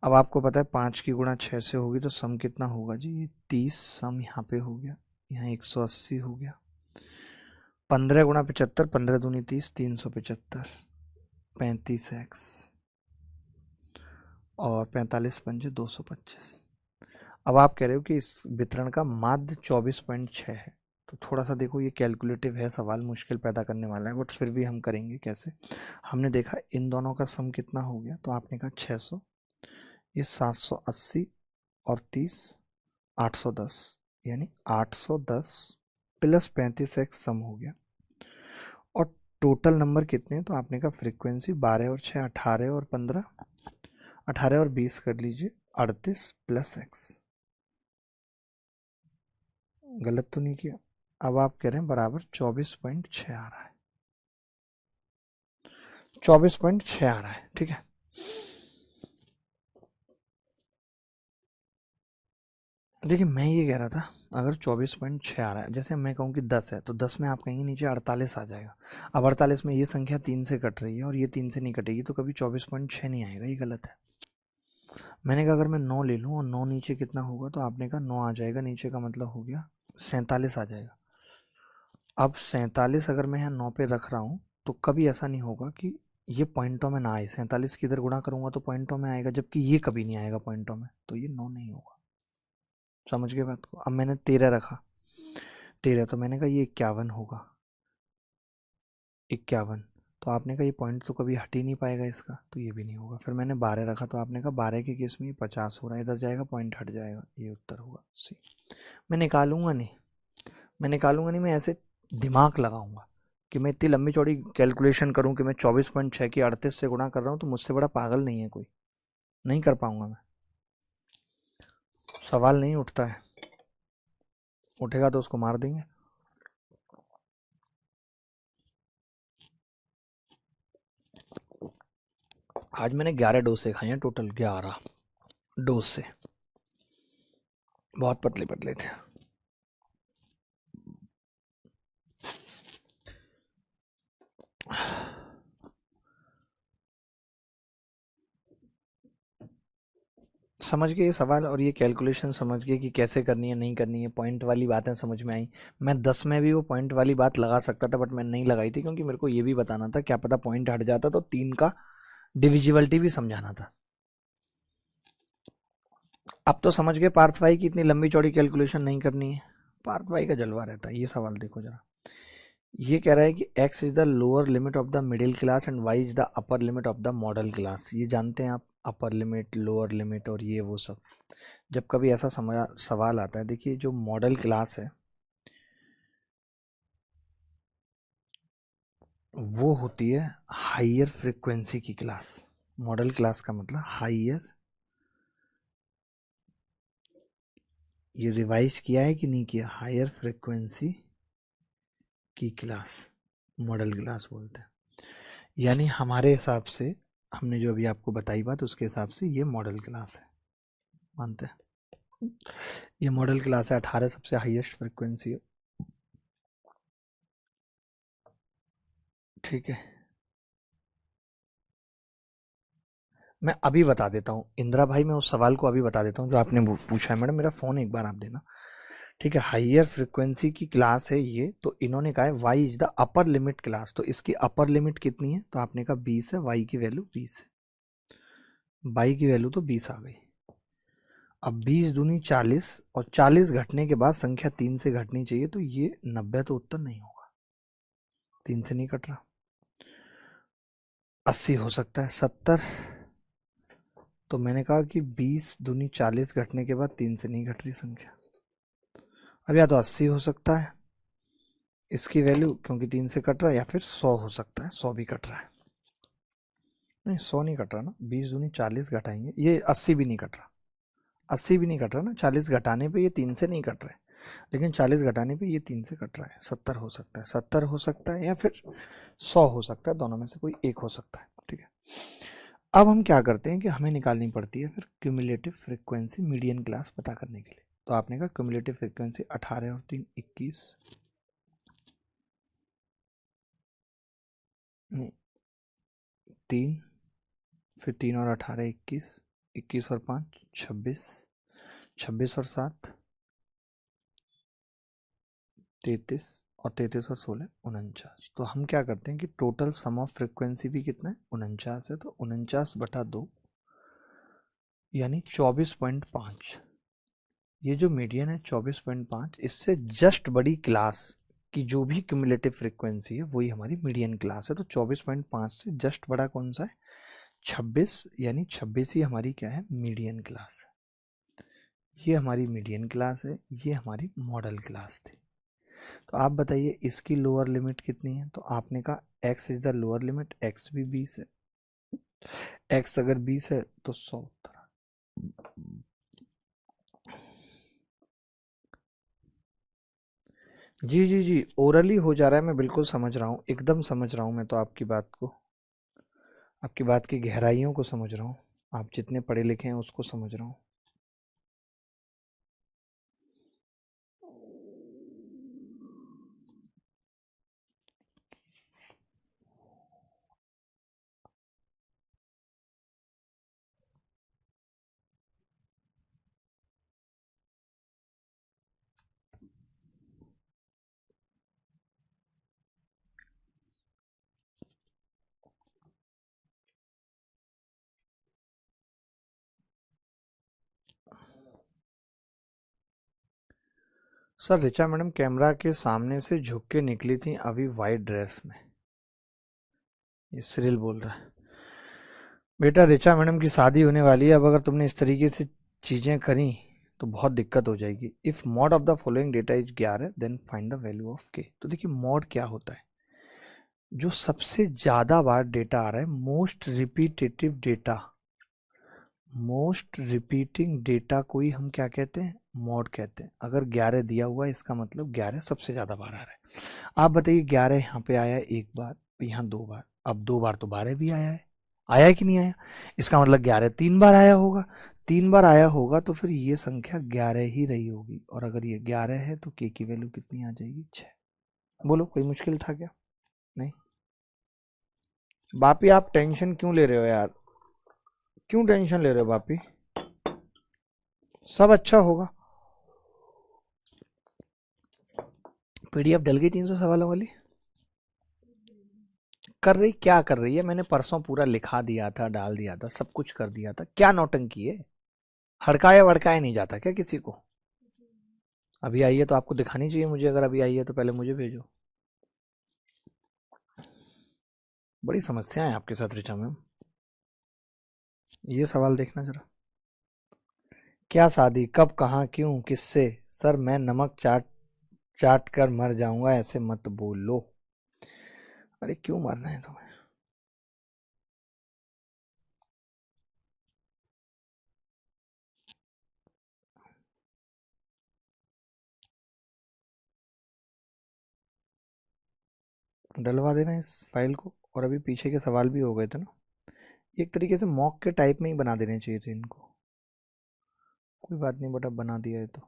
अब आपको पता है 5 की गुणा 6 से होगी तो सम कितना होगा जी, ये 30 सम यहाँ पे हो गया, यहाँ 180 हो गया। 15 गुणा 75, 15 दूनी 30, 375, 35x और 45 पंजे 225। अब आप कह रहे हो कि इस वितरण का माध्य 24.6 है, तो थोड़ा सा देखो ये कैलकुलेटिव है सवाल, मुश्किल पैदा करने वाला है, बट फिर भी हम करेंगे कैसे। हमने देखा इन दोनों का सम कितना हो गया, तो आपने कहा 600, ये 780 और 30 810, यानी 810 प्लस 35x सम हो गया। और टोटल नंबर कितने हैं, तो आपने कहा फ्रीक्वेंसी 12 और 6 18 और 15, 18 और 20 कर लीजिए, 38 प्लस x। गलत तो नहीं किया। अब आप कह रहे हैं बराबर 24.6 आ रहा है, 24.6 आ रहा है, ठीक है। देखिए मैं ये कह रहा था, अगर 24.6 आ रहा है, जैसे मैं कहूँ कि 10 है, तो 10 में आप कहेंगे नीचे 48 आ जाएगा। अब 48 में ये संख्या 3 से कट रही है और ये 3 से नहीं कटेगी, तो कभी 24.6 नहीं आएगा, ये गलत है। मैंने कहा अगर मैं 9 ले लूँ और 9 नीचे कितना होगा, तो आपने कहा 9 आ जाएगा नीचे, का मतलब हो गया 47 आ जाएगा। अब 47 अगर मैं यहाँ 9 पे रख रहा हूँ, तो कभी ऐसा नहीं होगा कि ये पॉइंटों में ना आए। 47 की इधर गुणा करूंगा तो पॉइंटों में आएगा, जबकि ये कभी नहीं आएगा पॉइंटों में, तो ये 9 नहीं होगा। समझ गए बात को। अब मैंने 13 रखा, 13, तो मैंने कहा ये 51 होगा, 51, तो आपने कहा ये पॉइंट तो कभी हट ही नहीं पाएगा इसका, तो ये भी नहीं होगा। फिर मैंने 12 रखा, तो आपने कहा 12 के केस में ये 50 हो रहा है, इधर जाएगा पॉइंट हट जाएगा, ये उत्तर होगा सी। मैं निकालूंगा नहीं, मैं ऐसे दिमाग लगाऊंगा कि मैं इतनी लंबी चौड़ी कैलकुलेशन करूं कि मैं 24.6 की 38 से गुणा कर रहा हूं, तो मुझसे बड़ा पागल नहीं है कोई, नहीं कर पाऊंगा मैं। सवाल नहीं उठता है, उठेगा तो उसको मार देंगे। आज मैंने 11 डोसे खाए हैं, टोटल 11 डोसे, बहुत पतले पतले थे। समझ गए ये सवाल और ये कैलकुलेशन समझ गए कि कैसे करनी है नहीं करनी है, पॉइंट वाली बातें समझ में आई। मैं 10 में भी वो पॉइंट वाली बात लगा सकता था, बट मैं नहीं लगाई थी, क्योंकि मेरे को ये भी बताना था, क्या पता पॉइंट हट जाता तो 3 का डिविजिबिलिटी भी समझाना था। अब तो समझ गए पार्थ भाई की इतनी लंबी चौड़ी कैलकुलेशन नहीं करनी है। पार्थ भाई का जलवा रहता है। ये सवाल देखो जरा, ये कह रहा है कि x is the lower limit of the middle class and y is the upper limit of the model class. ये जानते हैं आप, अपर लिमिट लोअर लिमिट और ये वो सब। जब कभी ऐसा सवाल आता है, देखिए जो मॉडल क्लास है वो होती है हाइयर फ्रीक्वेंसी की क्लास। मॉडल क्लास का मतलब हाइयर, ये रिवाइज किया है कि नहीं किया, हायर फ्रीक्वेंसी की क्लास मॉडल क्लास बोलते हैं। यानी हमारे हिसाब से, हमने जो अभी आपको बताई बात, उसके हिसाब से ये मॉडल क्लास है, मानते हैं ये मॉडल क्लास है। 18 सबसे हाईएस्ट फ्रीक्वेंसी है, ठीक है। मैं अभी बता देता हूँ इंदिरा भाई, मैं उस सवाल को अभी बता देता हूँ जो आपने पूछा है। मैडम मेरा फ़ोन एक बार आप देना, ठीक है। हाइयर फ्रीक्वेंसी की क्लास है ये, तो इन्होंने कहा है Y is the upper limit class, तो इसकी अपर लिमिट कितनी है, तो आपने कहा 20 है, वाई की वैल्यू 20 है, वाई की वैल्यू तो 20 आ गई। अब 20 दूनी 40, और 40 घटने के बाद संख्या 3 से घटनी चाहिए, तो ये 90 तो उत्तर नहीं होगा, 3 से नहीं कट रहा। 80 हो सकता है, 70, तो मैंने कहा कि 20 दूनी 40 घटने के बाद 3 से नहीं घट रही संख्या। अब या तो 80 हो सकता है इसकी वैल्यू, क्योंकि 3 से कट रहा है, या फिर 100 हो सकता है, 100 भी कट रहा है। नहीं 100 नहीं कट रहा ना, 20 दूनी 40 घटाएंगे, ये 80 भी नहीं कट रहा, 80 भी नहीं कट रहा ना, 40 घटाने पे ये 3 से नहीं कट रहे, लेकिन 40 घटाने पे ये 3 से कट रहा है। 70 हो सकता है, 70 हो सकता है, या फिर 100 हो सकता है, दोनों में से कोई एक हो सकता है, ठीक है। अब हम क्या करते हैं कि हमें निकालनी पड़ती है फिर क्यूमुलेटिव फ्रीक्वेंसी मीडियन क्लास पता करने के लिए। तो आपने कहा क्यूमुलेटिव फ्रीक्वेंसी 18 और 3 21, 3, फिर 3 और 18 21, 21 और 5 26, 26 और 7 33, और 33 और 16 49। तो हम क्या करते हैं कि टोटल सम ऑफ फ्रीक्वेंसी भी कितना है, 49 है, तो 49/2 यानी 24.5। ये जो मीडियन है 24.5, इससे जस्ट बड़ी क्लास की जो भी क्यूमुलेटिव फ्रीक्वेंसी है वही हमारी मीडियन क्लास है। तो 24.5 से जस्ट बड़ा कौन सा है? 26, यानी 26 ही हमारी क्या है? मीडियन क्लास है। ये हमारी मीडियन क्लास है, ये हमारी मॉडल क्लास थी। तो आप बताइए इसकी लोअर लिमिट कितनी है? तो आपने कहा x is the lower limit, x भी 20 है। x अगर 20 है तो 100 उत्तर। जी जी जी, ओरली हो जा रहा है, मैं बिल्कुल समझ रहा हूँ, एकदम समझ रहा हूँ मैं तो आपकी बात को, आपकी बात की गहराइयों को समझ रहा हूँ। आप जितने पढ़े लिखे हैं उसको समझ रहा हूँ। सर ऋचा मैडम कैमरा के सामने से झुक के निकली थी अभी वाइट ड्रेस में। ये सिरिल बोल रहा है। बेटा ऋचा मैडम की शादी होने वाली है, अब अगर तुमने इस तरीके से चीजें करी तो बहुत दिक्कत हो जाएगी। If mode of the following data is 11 then find the value of K. तो देखिए मॉड क्या होता है? जो सबसे ज्यादा बार डेटा आ रहा है, most repetitive data, most repeating data को ही हम क्या कहते हैं? मॉड कहते हैं। अगर 11 दिया हुआ है इसका मतलब 11 सबसे ज्यादा बार आ रहा है। आप बताइए 11 यहाँ पे आया है एक बार, यहाँ 2 बार, अब 2 बार तो 12 भी आया है। आया है कि नहीं आया? इसका मतलब 11 3 बार आया होगा। 3 बार आया होगा तो फिर ये संख्या 11 ही रही होगी। और अगर ये 11 है तो के की वैल्यू कितनी आ जाएगी? 6। बोलो कोई मुश्किल था क्या? नहीं। बापी आप टेंशन क्यों ले रहे हो यार? क्यों टेंशन ले रहे हो बापी? सब अच्छा होगा। पीडीएफ डल गई 300 सवालों वाली? कर रही क्या कर रही है? मैंने परसों पूरा लिखा दिया था, डाल दिया था, सब कुछ कर दिया था, क्या नौटंकी है? हड़काया वड़काया नहीं जाता क्या किसी को? अभी आई है तो आपको दिखानी चाहिए मुझे, अगर अभी आई है तो पहले मुझे भेजो। बड़ी समस्या है आपके साथ ऋचा मैम। ये सवाल देखना जरा। क्या शादी, कब, कहाँ, क्यों, किससे? सर मैं नमक चाट चाट कर मर जाऊंगा, ऐसे मत बोलो। अरे क्यों मरना है तुम्हें? डलवा देना इस फाइल को। और अभी पीछे के सवाल भी हो गए थे ना, एक तरीके से मॉक के टाइप में ही बना देने चाहिए थे इनको। कोई बात नहीं बेटा, बना दिया है तो।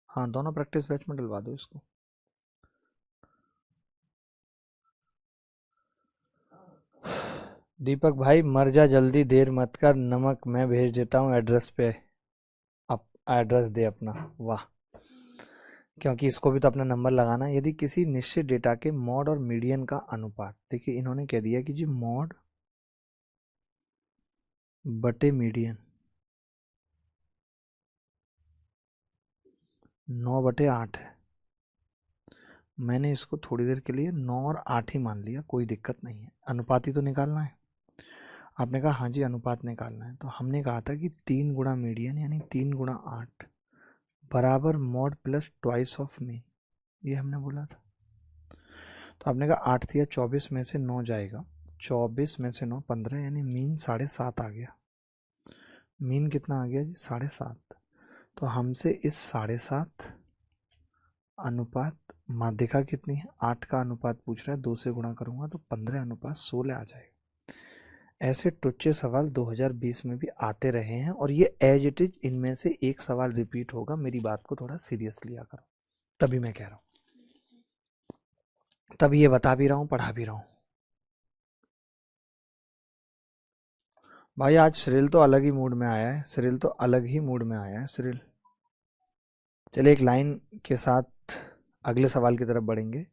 हाँ दोनों प्रैक्टिस बैच में डलवा दो इसको। दीपक भाई मर जा जल्दी, देर मत कर, नमक मैं भेज देता हूँ एड्रेस पे। आप एड्रेस दे अपना। वाह, क्योंकि इसको भी तो अपना नंबर लगाना है। यदि किसी निश्चित डेटा के मॉड और मीडियन का अनुपात, देखिए इन्होंने कह दिया कि जी मॉड बटे मीडियन 9/8 है। मैंने इसको थोड़ी देर के लिए 9 और 8 ही मान लिया, कोई दिक्कत नहीं है। अनुपात ही तो निकालना है। आपने कहा हाँ जी अनुपात निकालना है, तो हमने कहा था कि 3 गुणा मीडियन यानी 3 गुणा 8 बराबर mod plus twice of mean, ये हमने बोला था। तो आपने कहा 8 दिया, 24 में से 9 जाएगा, 24 में से 9 15, यानी मीन 7.5 आ गया। मीन कितना आ गया जी? 7.5। तो हमसे इस 7.5 अनुपात माध्यिका कितनी है? 8 का अनुपात पूछ रहा है, 2 से गुणा करूंगा तो 15:16 आ जाएगा। ऐसे टुच्चे सवाल 2020 में भी आते रहे हैं और ये एज इट इज इनमें से एक सवाल रिपीट होगा। मेरी बात को थोड़ा सीरियस लिया करो, तभी मैं कह रहा हूं, तभी ये बता भी रहा हूं, पढ़ा भी रहा हूं। भाई आज सिरिल तो अलग ही मूड में आया है, सिरिल तो अलग ही मूड में आया है सिरिल। चलिए एक लाइन के साथ अगले सवाल की तरफ बढ़ेंगे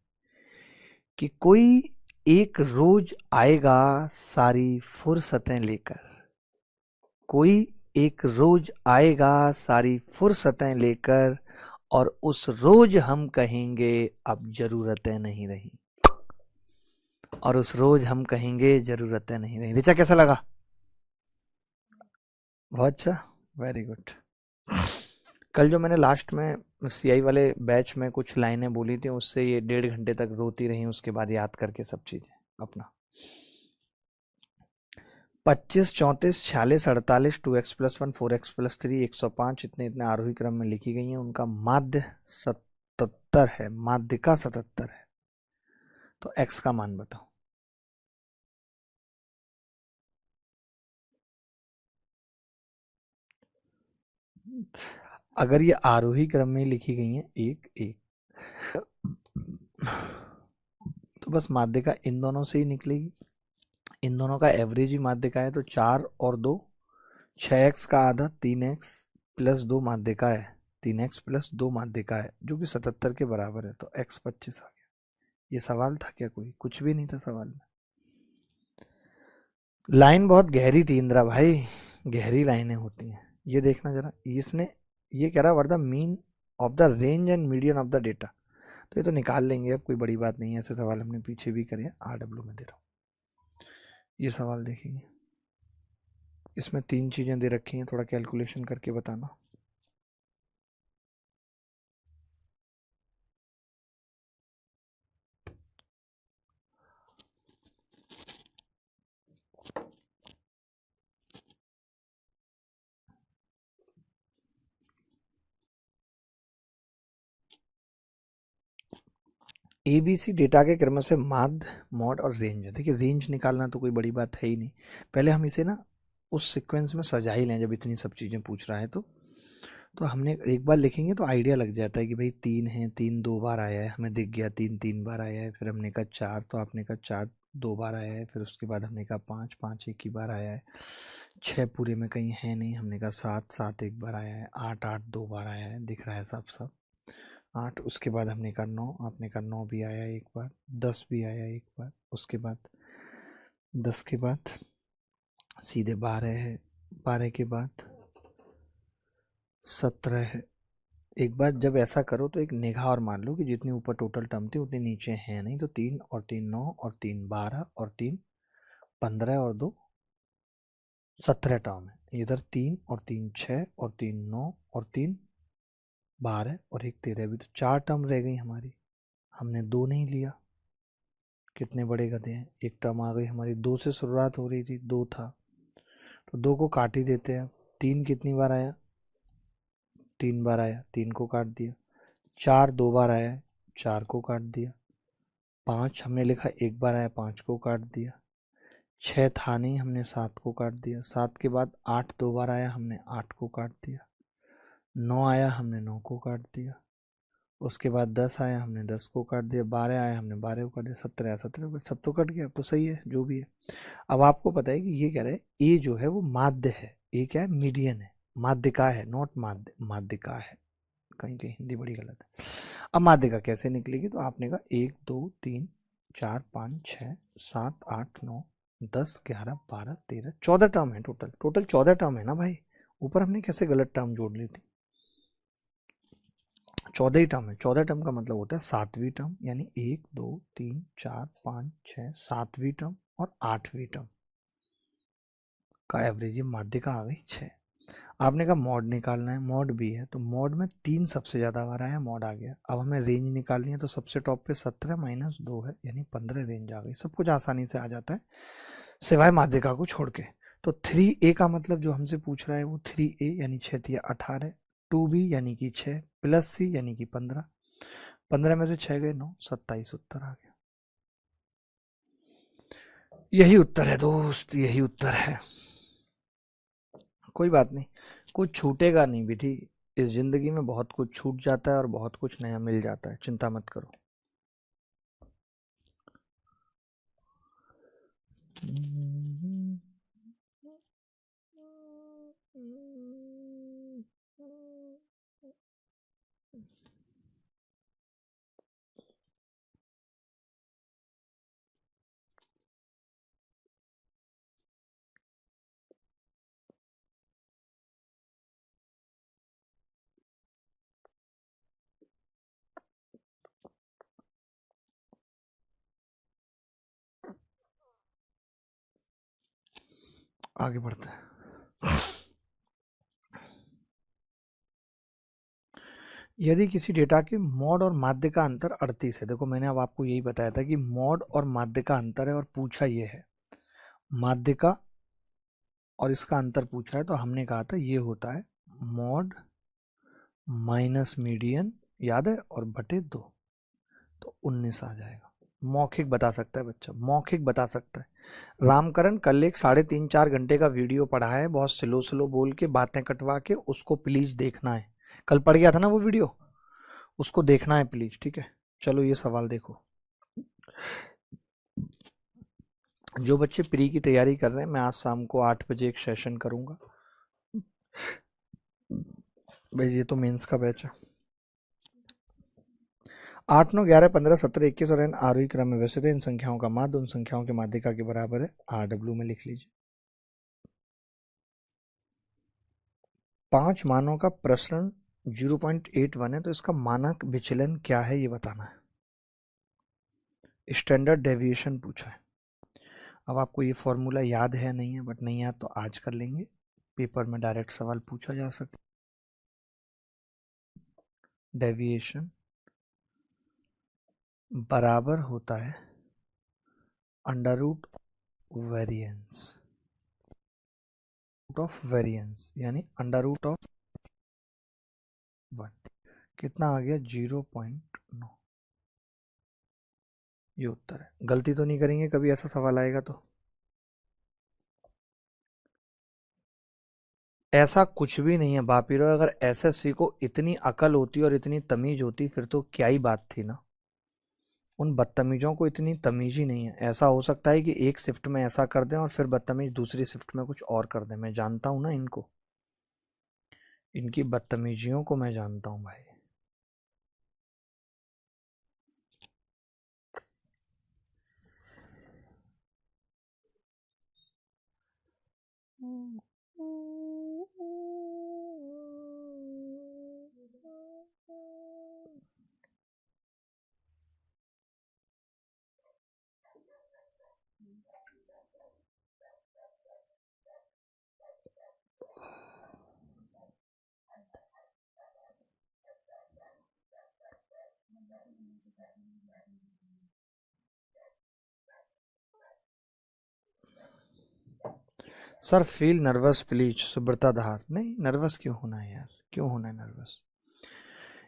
कि कोई एक रोज आएगा सारी फुर्सतें लेकर, कोई एक रोज आएगा सारी फुर्सतें लेकर, और उस रोज हम कहेंगे अब जरूरतें नहीं रही, और उस रोज हम कहेंगे जरूरतें नहीं रही। ऋचा कैसा लगा? बहुत अच्छा, वेरी गुड। कल जो मैंने लास्ट में सीआई वाले बैच में कुछ लाइनें बोली थी, उससे ये 1.5 घंटे तक रोती रही, उसके बाद याद करके सब चीजें अपना। 25, 34, 46, 48, 2x+1, 4x+3, 105 इतने इतने आरोही क्रम में लिखी गई हैं। उनका माध्य 77 है, माध्य का 77 है। तो x का मान बताओ। अगर ये आरोही क्रम में लिखी गई है एक एक, तो बस माध्य का इन दोनों से ही निकलेगी। इन दोनों का एवरेज ही माध्य का है, तो 4 और 2 6x का आधा 3x प्लस 2 माध्य का है, 3x प्लस 2 माध्य का है, जो कि 77 के बराबर है। तो x 25 आ गया। ये सवाल था क्या? कोई कुछ भी नहीं था सवाल में। लाइन बहुत गहरी थी इंदिरा भाई, गहरी लाइनें होती हैं। ये देखना जरा, इसने ये कह रहा were the mean of the range and median of the data. तो ये तो निकाल लेंगे, अब कोई बड़ी बात नहीं है। ऐसे सवाल हमने पीछे भी करे, RW में दे रहा हूँ। ये सवाल देखेंगे, इसमें 3 चीजें दे रखी हैं, थोड़ा कैलकुलेशन करके बताना। ABC डेटा के क्रम से माध्य, मॉड और रेंज है। देखिए रेंज निकालना तो कोई बड़ी बात है ही नहीं। पहले हम इसे ना उस सीक्वेंस में सजा ही लें, जब इतनी सब चीज़ें पूछ रहा है तो हमने एक बार लिखेंगे तो आइडिया लग जाता है कि भाई 3 है, 3 2 बार आया है, हमें दिख गया 3 3 बार आया है। फिर हमने कहा 4, तो आपने कहा 4 2 बार आया है। फिर उसके बाद हमने कहा 5 5 एक ही बार आया है। 6 पूरे में कहीं है नहीं, हमने कहा 7 7 एक बार आया है। 8 8 2 बार आया है, दिख रहा है सब सब 8। उसके बाद हमने कहा 9, आपने कहा 9 भी आया एक बार, 10 भी आया एक बार। उसके बाद 10 के बाद सीधे 12 है, 12 के बाद 17 है। एक बार जब ऐसा करो तो एक निगाह और मान लो कि जितनी ऊपर टोटल टर्म थी उतनी नीचे है नहीं। तो 3 और 3 9 और 3 12 और 3 15 और 2 17 टर्म है। इधर 3 और 3 6 और 3 9 और 3 12 और 1 13 भी, तो 4 टर्म रह गई हमारी। हमने 2 नहीं लिया, कितने बड़े गधे हैं। एक टर्म आ गई हमारी, 2 से शुरुआत हो रही थी, 2 था, तो 2 को काट ही देते हैं। 3 कितनी बार आया? 3 बार आया, 3 को काट दिया। 4 2 बार आया, 4 को काट दिया। 5 हमने लिखा एक बार आया, 5 को काट दिया। 6 था नहीं, हमने 7 को काट दिया। 7 के बाद 8 2 बार आया, हमने 8 को काट दिया। 9 आया, हमने 9 को काट दिया। उसके बाद 10 आया, हमने 10 को काट दिया। 12 आया, हमने 12 को काट दिया। 17 आया, 17 सब तो कट गया, तो सही है जो भी है। अब आपको पता है कि ये कह रहे हैं ए जो है वो माध्य है, ए क्या है? मीडियन है, माध्यिका है, नॉट माध्य, माध्यिका है। कहीं कहीं हिंदी बड़ी गलत है। अब माध्यिका कैसे निकलेगी? तो आपने कहा 1 2 3 4 5 6 7 8 9 10 11 12 13 14 टर्म है। टोटल टोटल 14 टर्म है ना भाई। ऊपर हमने कैसे गलत टर्म जोड़ ली थी? 14 ही टर्म है। 14 टर्म का मतलब होता है 7वीं टर्म, यानी 1 2 3 4 5 6 7वीं टर्म और 8वीं टर्म का एवरेज। ये माध्यिका आ गई 6। आपने कहा मॉड निकालना है, मॉड भी है, तो मॉड में 3 सबसे ज़्यादा बार आया, मॉड आ गया। अब हमें रेंज निकालनी है, तो सबसे टॉप पे 17 माइनस 2 है, यानी 15 रेंज आ गई। सब कुछ आसानी से आ जाता है सिवाय माध्यिका को छोड़ के। तो 3A का मतलब जो हमसे पूछ रहा है वो 3A यानी 6 तिया 18, 2B यानी कि 6 प्लस C यानी कि 15। 15 में से 6 गए 9, 27 उत्तर आ गया। यही उत्तर है दोस्त, यही उत्तर है। कोई बात नहीं, कुछ छूटेगा नहीं विधि। इस जिंदगी में बहुत कुछ छूट जाता है और बहुत कुछ नया मिल जाता है, चिंता मत करो। आगे बढ़ते हैं। यदि किसी डेटा के मॉड और माध्य का अंतर 38 है, देखो मैंने अब आपको यही बताया था कि मॉड और माध्य का अंतर है, और पूछा ये है माध्य का और इसका अंतर पूछा है, तो हमने कहा था ये होता है मॉड माइनस मीडियन, याद है, और बटे 2, तो 19 आ जाएगा। मौखिक बता सकता है बच्चा, मौखिक बता सकता है। रामकरण कल एक 3.5-4 घंटे का वीडियो पढ़ा है, बहुत स्लो स्लो बोल के बातें कटवा के, उसको प्लीज देखना है। कल पढ़ गया था ना वो वीडियो, उसको देखना है प्लीज, ठीक है। चलो ये सवाल देखो। जो बच्चे प्री की तैयारी कर रहे हैं, मैं आज शाम को 8 बजे एक सेशन करूंगा भाई, ये तो मेंस का बैच है। 8, 9, 11, 15, 17, 21 और n आरोही क्रम में वैसे थे। इन संख्याओं का माध्य उन संख्याओं के माध्यिका के बराबर है। RW में लिख लीजिए। 5 मानों का प्रसरण 0.81 है, तो इसका मानक विचलन क्या है ये बताना है। स्टैंडर्ड डेविएशन पूछा है। अब आपको ये फॉर्मूला याद है नहीं है, बट नहीं याद तो आज कर लेंगे, पेपर में डायरेक्ट सवाल पूछा जा सकता है। डेविएशन बराबर होता है under root variance, of variance यानी अंडर रूट ऑफ 1। कितना आ गया? 0.9। ये उत्तर है। गलती तो नहीं करेंगे कभी ऐसा सवाल आएगा तो? ऐसा कुछ भी नहीं है बापीरो। अगर एसएससी को इतनी अकल होती और इतनी तमीज होती फिर तो क्या ही बात थी ना। उन बदतमीजों को इतनी तमीज ही नहीं है। ऐसा हो सकता है कि एक शिफ्ट में ऐसा कर दें और फिर बदतमीज दूसरी शिफ्ट में कुछ और कर दें। मैं जानता हूं ना इनको, इनकी बदतमीजियों को मैं जानता हूं भाई। Sir feel nervous please, Subrata Dhar. नहीं नर्वस क्यों होना है यार, क्यों होना है नर्वस।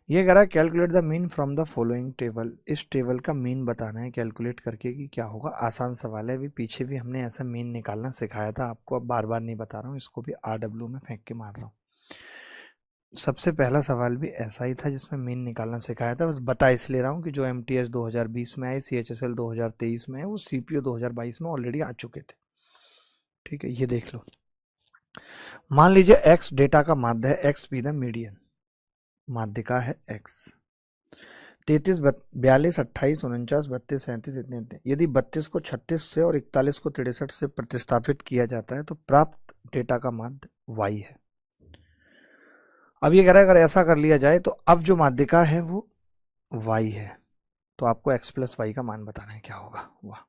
ये कह रहा है calculate the mean from the following table. इस टेबल का मीन बताना है कैलकुलेट करके कि क्या होगा। आसान सवाल है, अभी पीछे भी हमने ऐसा मीन निकालना सिखाया था आपको, अब बार बार नहीं बता रहा हूँ, इसको भी RW में फेंक के मार रहा हूँ। सबसे पहला सवाल भी ऐसा ही था जिसमें मीन निकालना सिखाया था, बस बता इसलिए रहा हूँ कि जो MTS 2020 में आए, CHSL 2023 में है, वो CPO 2022 में ऑलरेडी आ चुके थे। ठीक है, ये देख लो। मान लीजिए x डेटा का माध्य है, x बी द मीडियन, माध्यिका है x। 33, 42, 28, 49, 32, 37 इतने। यदि 32 को 36 से और 41 को 63 से प्रतिस्थापित किया जाता है तो प्राप्त डेटा का माध्य y है। अब ये कह रहा है अगर ऐसा कर लिया जाए तो अब जो माध्यिका है वो y है, तो आपको x प्लस वाई का मान बताना है क्या होगा। वाह,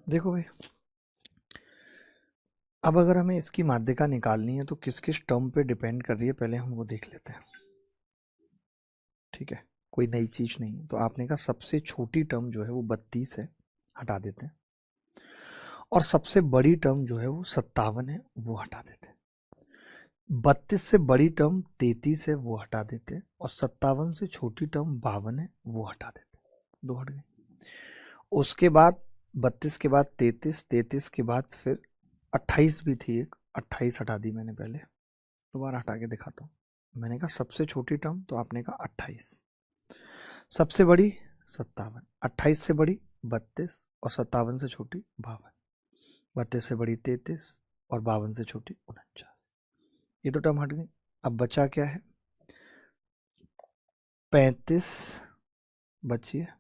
देखो भाई, अब अगर हमें इसकी माध्यिका निकालनी है तो किस किस टर्म पे डिपेंड कर रही है, पहले हम वो देख लेते हैं। ठीक है, कोई नई चीज नहीं है। तो आपने कहा सबसे छोटी टर्म जो है वो 32 है, हटा देते हैं, और सबसे बड़ी टर्म जो है वो 57 है, वो हटा देते हैं। 32 से बड़ी टर्म 33 है, वो हटा देते हैं, और 57 से छोटी टर्म 52 है, वो हटा देते हैं, दो हट गए। उसके बाद 32 के बाद 33, 33 के बाद फिर 28 भी थी एक, 28 हटा दी मैंने पहले, दोबारा हटा के दिखाता हूँ। मैंने कहा सबसे छोटी टर्म, तो आपने कहा 28, सबसे बड़ी 57, 28 से बड़ी 32 और 57 से छोटी 52, 32 से बड़ी 33 और 52 से छोटी 49, ये तो टर्म हट गई। अब बचा क्या है, 35 बची है,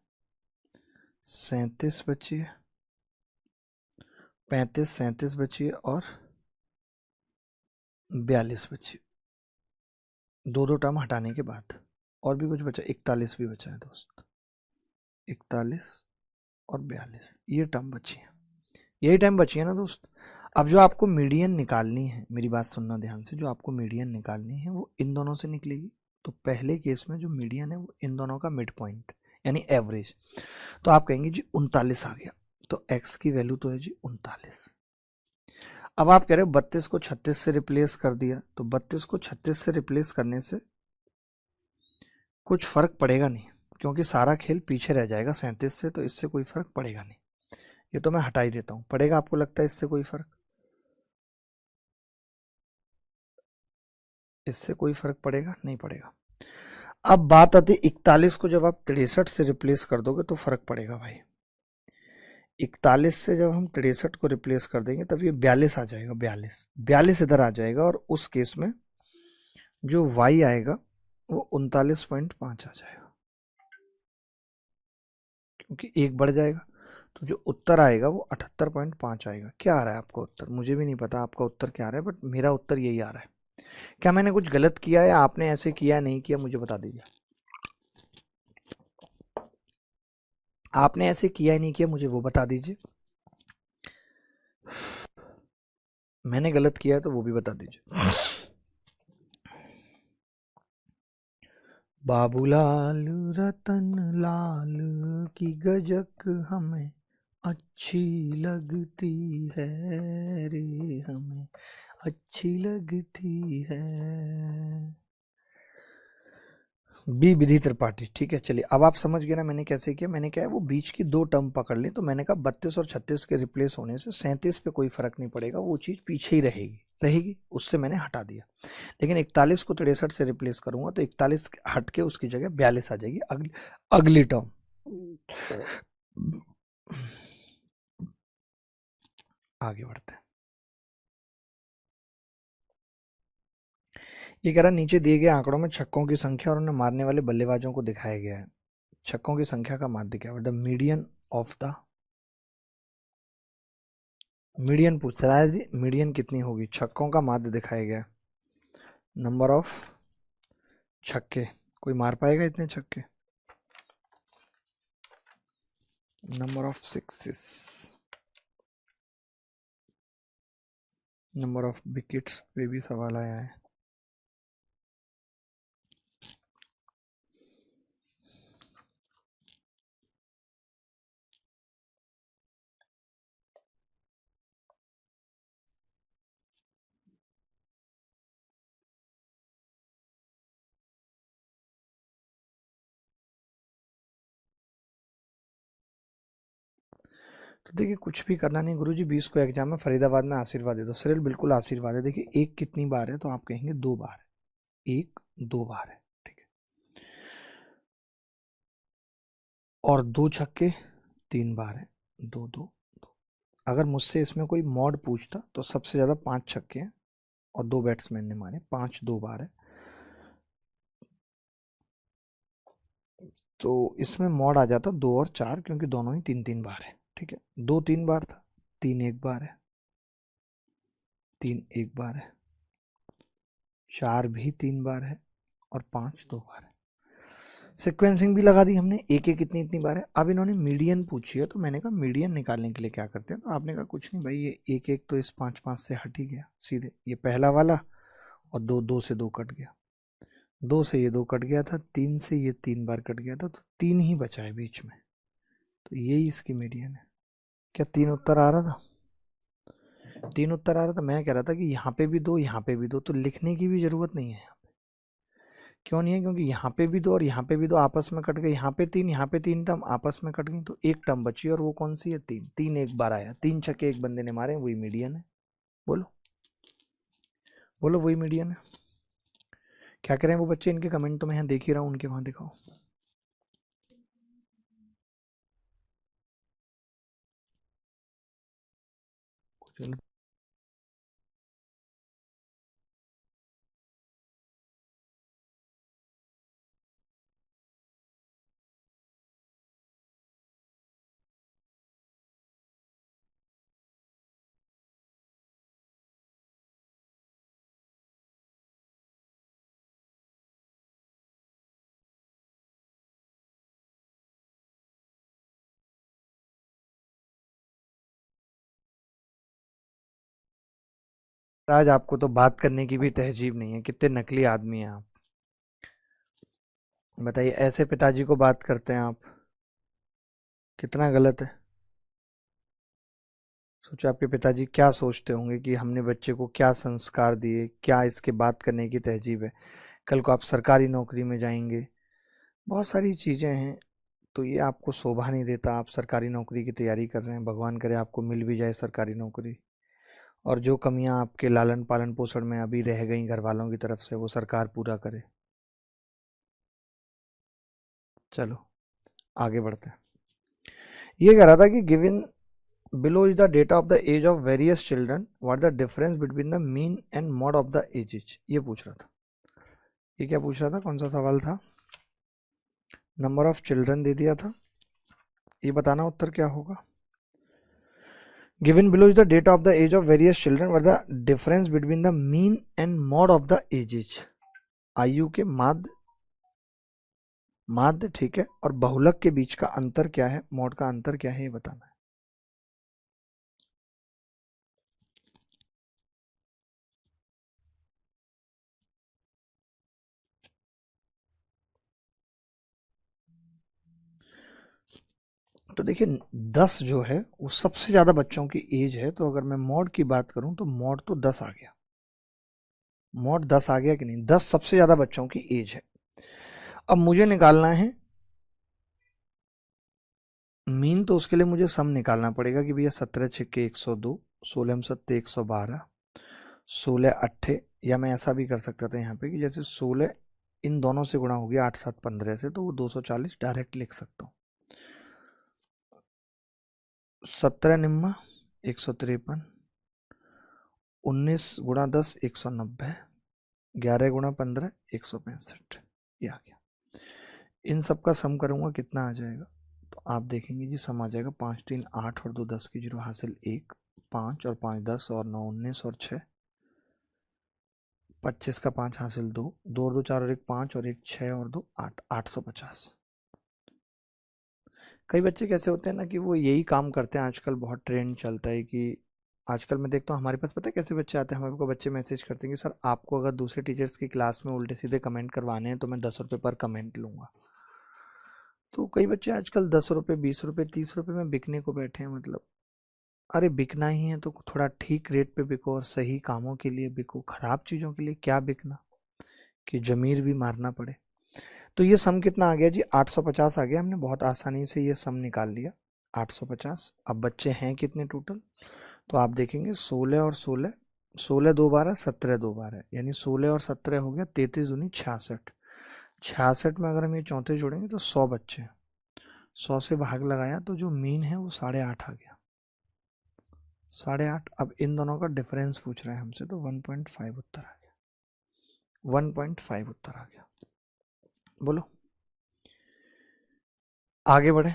37 बची है, 35 37 बची है, और 42 बची, दो दो टर्म हटाने के बाद। और भी कुछ बचा, 41 भी बचा है दोस्त, 41 और 42, ये टर्म बची है, यही टर्म बची है ना दोस्त। अब जो आपको मीडियन निकालनी है, मेरी बात सुनना ध्यान से, जो आपको मीडियन निकालनी है वो इन दोनों से निकलेगी। तो पहले केस में जो मीडियन है वो इन दोनों का मिड पॉइंट यानी एवरेज, तो आप कहेंगे जी 39 आ गया, तो x की वैल्यू तो है जी 39। अब आप कह रहे हो 32 को 36 से रिप्लेस कर दिया, तो 32 को 36 से रिप्लेस करने से कुछ फर्क पड़ेगा नहीं, क्योंकि सारा खेल पीछे रह जाएगा 37 से, तो इससे कोई फर्क पड़ेगा नहीं, ये तो मैं हटा ही देता हूं। पड़ेगा आपको लगता है इससे कोई फर्क? इससे कोई फर्क पड़ेगा नहीं, पड़ेगा। अब बात आती है 41 को जब आप 63 से रिप्लेस कर दोगे तो फर्क पड़ेगा भाई। 41 से जब हम 63 को रिप्लेस कर देंगे तब ये 42 आ जाएगा, 42 इधर आ जाएगा, और उस केस में जो y आएगा वो 39.5 आ जाएगा, क्योंकि एक बढ़ जाएगा, तो जो उत्तर आएगा वो 78.5 आएगा। क्या आ रहा है आपका उत्तर? मुझे भी नहीं पता आपका उत्तर क्या आ रहा है, बट मेरा उत्तर यही आ रहा है। क्या मैंने कुछ गलत किया या आपने ऐसे किया नहीं किया, मुझे बता दीजिए। आपने ऐसे किया नहीं किया, मुझे वो बता दीजिए। मैंने गलत किया है तो वो भी बता दीजिए। बाबूलाल रतन लाल की गजक हमें अच्छी लगती है रे, हमें अच्छी लगती है। बी विधि त्रिपाठी, ठीक है। चलिए अब आप समझ गए ना मैंने कैसे किया। मैंने क्या है, वो बीच की दो टर्म पकड़ ली, तो मैंने कहा 32 और 36 के रिप्लेस होने से 37 पे कोई फर्क नहीं पड़ेगा, वो चीज पीछे ही रहेगी, उससे मैंने हटा दिया। लेकिन 41 को 63 से रिप्लेस करूंगा तो 41 हट के उसकी जगह 42 आ जाएगी, अगली टर्म। आगे बढ़ते हैं। ये कह रहा नीचे दिए गए आंकड़ों में छक्कों की संख्या और उन्हें मारने वाले बल्लेबाजों को दिखाया गया है। छक्कों की संख्या का माध्य क्या है? The median of the, median पूछ रहा है जी, मीडियन कितनी होगी? छक्कों का माध्य दिखाया गया, नंबर ऑफ छक्के, कोई मार पाएगा इतने छक्के? Number of sixes, number of wickets पे भी सवाल आया है। तो देखिए कुछ भी करना नहीं गुरुजी, 20 को एग्जाम में फरीदाबाद में आशीर्वाद दे दो। सर बिल्कुल आशीर्वाद है। देखिए एक कितनी बार है, तो आप कहेंगे 2 बार है, 1 2 बार है, ठीक है। और 2 छक्के 3 बार है, 2 2 2। अगर मुझसे इसमें कोई मॉड पूछता तो सबसे ज्यादा 5 छक्के हैं और 2 बैट्समैन ने मारे, 5 2 बार है। तो इसमें मॉड आ जाता 2 और 4, क्योंकि दोनों ही 3 3 बार है, ठीक है। 2 3 बार था, 3 1 बार है, 3 1 बार है, 4 भी 3 बार है, और 5 2 बार है। सिक्वेंसिंग भी लगा दी हमने, एक एक इतनी इतनी बार है। अब इन्होंने मीडियन पूछी है, तो मैंने कहा मीडियन निकालने के लिए क्या करते हैं, तो आपने कहा कुछ नहीं भाई, ये एक एक तो इस 5 5 से हट ही गया सीधे, ये पहला वाला, और 2 2 से 2 कट गया, 2 से ये 2 कट गया था, 3 से ये 3 बार कट गया था, तो 3 ही बचा है बीच में, तो यही इसकी मीडियन है। क्या 3 उत्तर आ रहा था? 3 उत्तर आ रहा था। मैं कह रहा था कि यहाँ पे भी 2, यहाँ पे भी 2, तो लिखने की भी जरूरत नहीं है। क्यों नहीं है? क्योंकि यहाँ पे भी 2 और यहाँ पे भी 2 आपस में कट गए, यहाँ पे 3, यहाँ पे 3 टर्म आपस में कट गई, तो एक टर्म बची, और वो कौन सी है? 3। 3 एक बार आया, 3 छक्के एक बंदे ने मारे, वही मीडियन है। बोलो बोलो, वही मीडियन है। क्या करें वो बच्चे? इनके कमेंट तो मैं यहाँ देख ही रहा हूँ, उनके वहां दिखाओ। कुछ आज आपको तो बात करने की भी तहजीब नहीं है, कितने नकली आदमी हैं आप। बताइए, ऐसे पिताजी को बात करते हैं आप, कितना गलत है। सोचो आपके पिताजी क्या सोचते होंगे कि हमने बच्चे को क्या संस्कार दिए, क्या इसके बात करने की तहजीब है। कल को आप सरकारी नौकरी में जाएंगे, बहुत सारी चीज़ें हैं, तो ये आपको शोभा नहीं देता। आप सरकारी नौकरी की तैयारी कर रहे हैं, भगवान करे आपको मिल भी जाए सरकारी नौकरी, और जो कमियां आपके लालन पालन पोषण में अभी रह गई घर वालों की तरफ से, वो सरकार पूरा करे। चलो आगे बढ़ते हैं। ये कह रहा था कि given below is the data of the age of various children, what the difference between the mean and mode of the ages। ये पूछ रहा था। ये क्या पूछ रहा था? कौन सा सवाल था? नंबर ऑफ चिल्ड्रन दे दिया था, ये बताना उत्तर क्या होगा। Given below is the data of the age of various children, what the difference between the mean and mode of the ages। आयु के माध्य, ठीक है, और बहुलक के बीच का अंतर क्या है, मोड का अंतर क्या है, ये बताना है। तो देखिए 10 जो है वो सबसे ज्यादा बच्चों की एज है, तो अगर मैं मॉड की बात करूं तो मॉड तो 10 आ गया। मॉड 10 आ गया कि नहीं? 10 सबसे ज्यादा बच्चों की एज है। अब मुझे निकालना है मीन, तो उसके लिए मुझे सम निकालना पड़ेगा कि भैया 17 छक्के 102, 16 सत्ते 112, 16 अट्ठे, या मैं ऐसा भी कर सकता था यहाँ पे कि जैसे 16 इन दोनों से गुणा हो गया 8 7 15 से, तो वो 240 डायरेक्ट लिख सकता हूँ। 17 निम्मा 153, 19 गुणा 10 190, 11 गुणा 15 165, ये आ गया। इन सब का सम करूंगा कितना आ जाएगा, तो आप देखेंगे जी सम आ जाएगा 5 3 8 और 2 10 की 0 हासिल 1, 5 और 5 10 और 9 19 और 6 25 का 5 हासिल 2, 2 और 2 4 और 1 5 और 1 6 और 2 8, 850। कई बच्चे कैसे होते हैं ना कि वो यही काम करते हैं, आजकल बहुत ट्रेंड चलता है कि आजकल मैं देखता हूँ हमारे पास, पता है कैसे बच्चे आते हैं हमारे को, बच्चे मैसेज करते हैं कि सर आपको अगर दूसरे टीचर्स की क्लास में उल्टे सीधे कमेंट करवाने हैं तो मैं 10 रुपये पर कमेंट लूँगा। तो कई बच्चे आजकल 10 रुपये 20 रुपये 30 रुपये में बिकने को बैठे हैं। मतलब अरे बिकना ही है तो थोड़ा ठीक रेट पे बिको और सही कामों के लिए बिको, खराब चीज़ों के लिए क्या बिकना कि जमीर भी मारना पड़े। तो ये सम कितना आ गया जी? 850 आ गया। हमने बहुत आसानी से ये सम निकाल लिया 850। अब बच्चे हैं कितने टोटल, तो आप देखेंगे 16 और 16, 16 2 12 17 2 12, यानी 16 और 17 हो गया 33 दूनी 66। 66 में अगर हम ये 34 जोड़ेंगे तो 100 बच्चे हैं। 100 से भाग लगाया तो जो मीन है वो 8.5 आ गया। 8.5। अब इन दोनों का डिफरेंस पूछ रहे हैं हमसे, तो 1.5 उत्तर आ गया। 1.5 उत्तर आ गया। बोलो आगे बढ़े।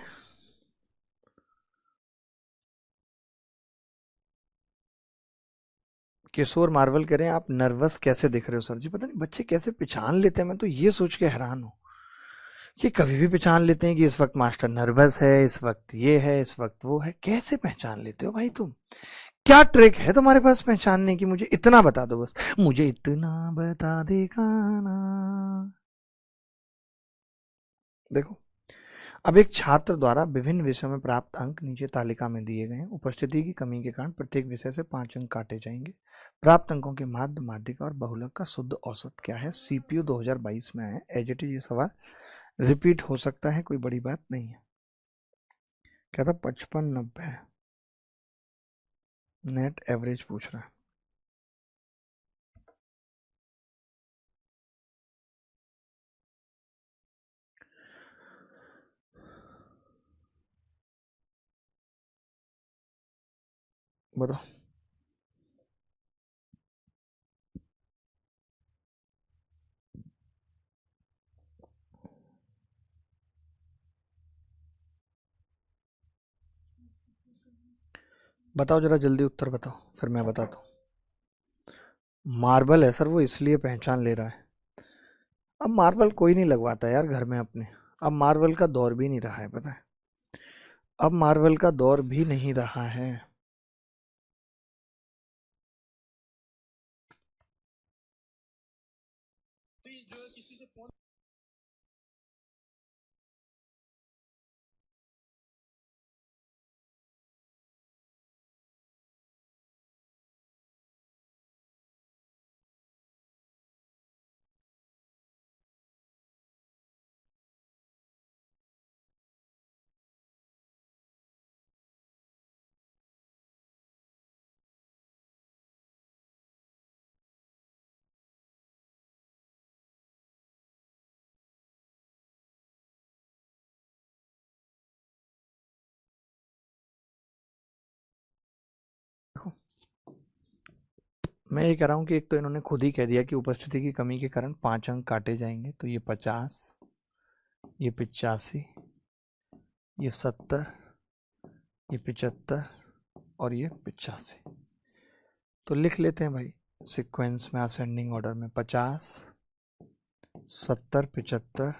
किशोर मार्वल करें, आप नर्वस कैसे दिख रहे हो सर जी? पता नहीं बच्चे कैसे पहचान लेते हैं, मैं तो ये सोच के हैरान हूँ कि कभी भी पहचान लेते हैं कि इस वक्त मास्टर नर्वस है, इस वक्त ये है, इस वक्त वो है। कैसे पहचान लेते हो भाई तुम? क्या ट्रिक है तुम्हारे पास पहचानने की? मुझे इतना बता दो बस, मुझे इतना बता दे गाना। देखो अब एक छात्र द्वारा विभिन्न विषयों में प्राप्त अंक नीचे तालिका में दिए गए हैं। उपस्थिति की कमी के कारण प्रत्येक विषय से 5 अंक काटे जाएंगे। प्राप्त अंकों के माध्य, माध्यिका और बहुलक का शुद्ध औसत क्या है? सीपीयू 2022 में आया। एज इट इज ये सवाल रिपीट हो सकता है, कोई बड़ी बात नहीं है। क्या था? 55-90 नेट एवरेज पूछ रहा है। बताओ। बताओ जरा जल्दी उत्तर बताओ, फिर मैं बताता हूँ। मार्बल है सर, वो इसलिए पहचान ले रहा है। अब मार्बल कोई नहीं लगवाता यार घर में अपने। अब मार्बल का दौर भी नहीं रहा है, पता है। अब मार्बल का दौर भी नहीं रहा है। मैं ये कह रहा हूँ कि एक तो इन्होंने खुद ही कह दिया कि उपस्थिति की कमी के कारण 5 अंक काटे जाएंगे। तो ये 50, ये 85, ये 70, ये 75 और ये 85। तो लिख लेते हैं भाई सीक्वेंस में, असेंडिंग ऑर्डर में। 50, 70, 75,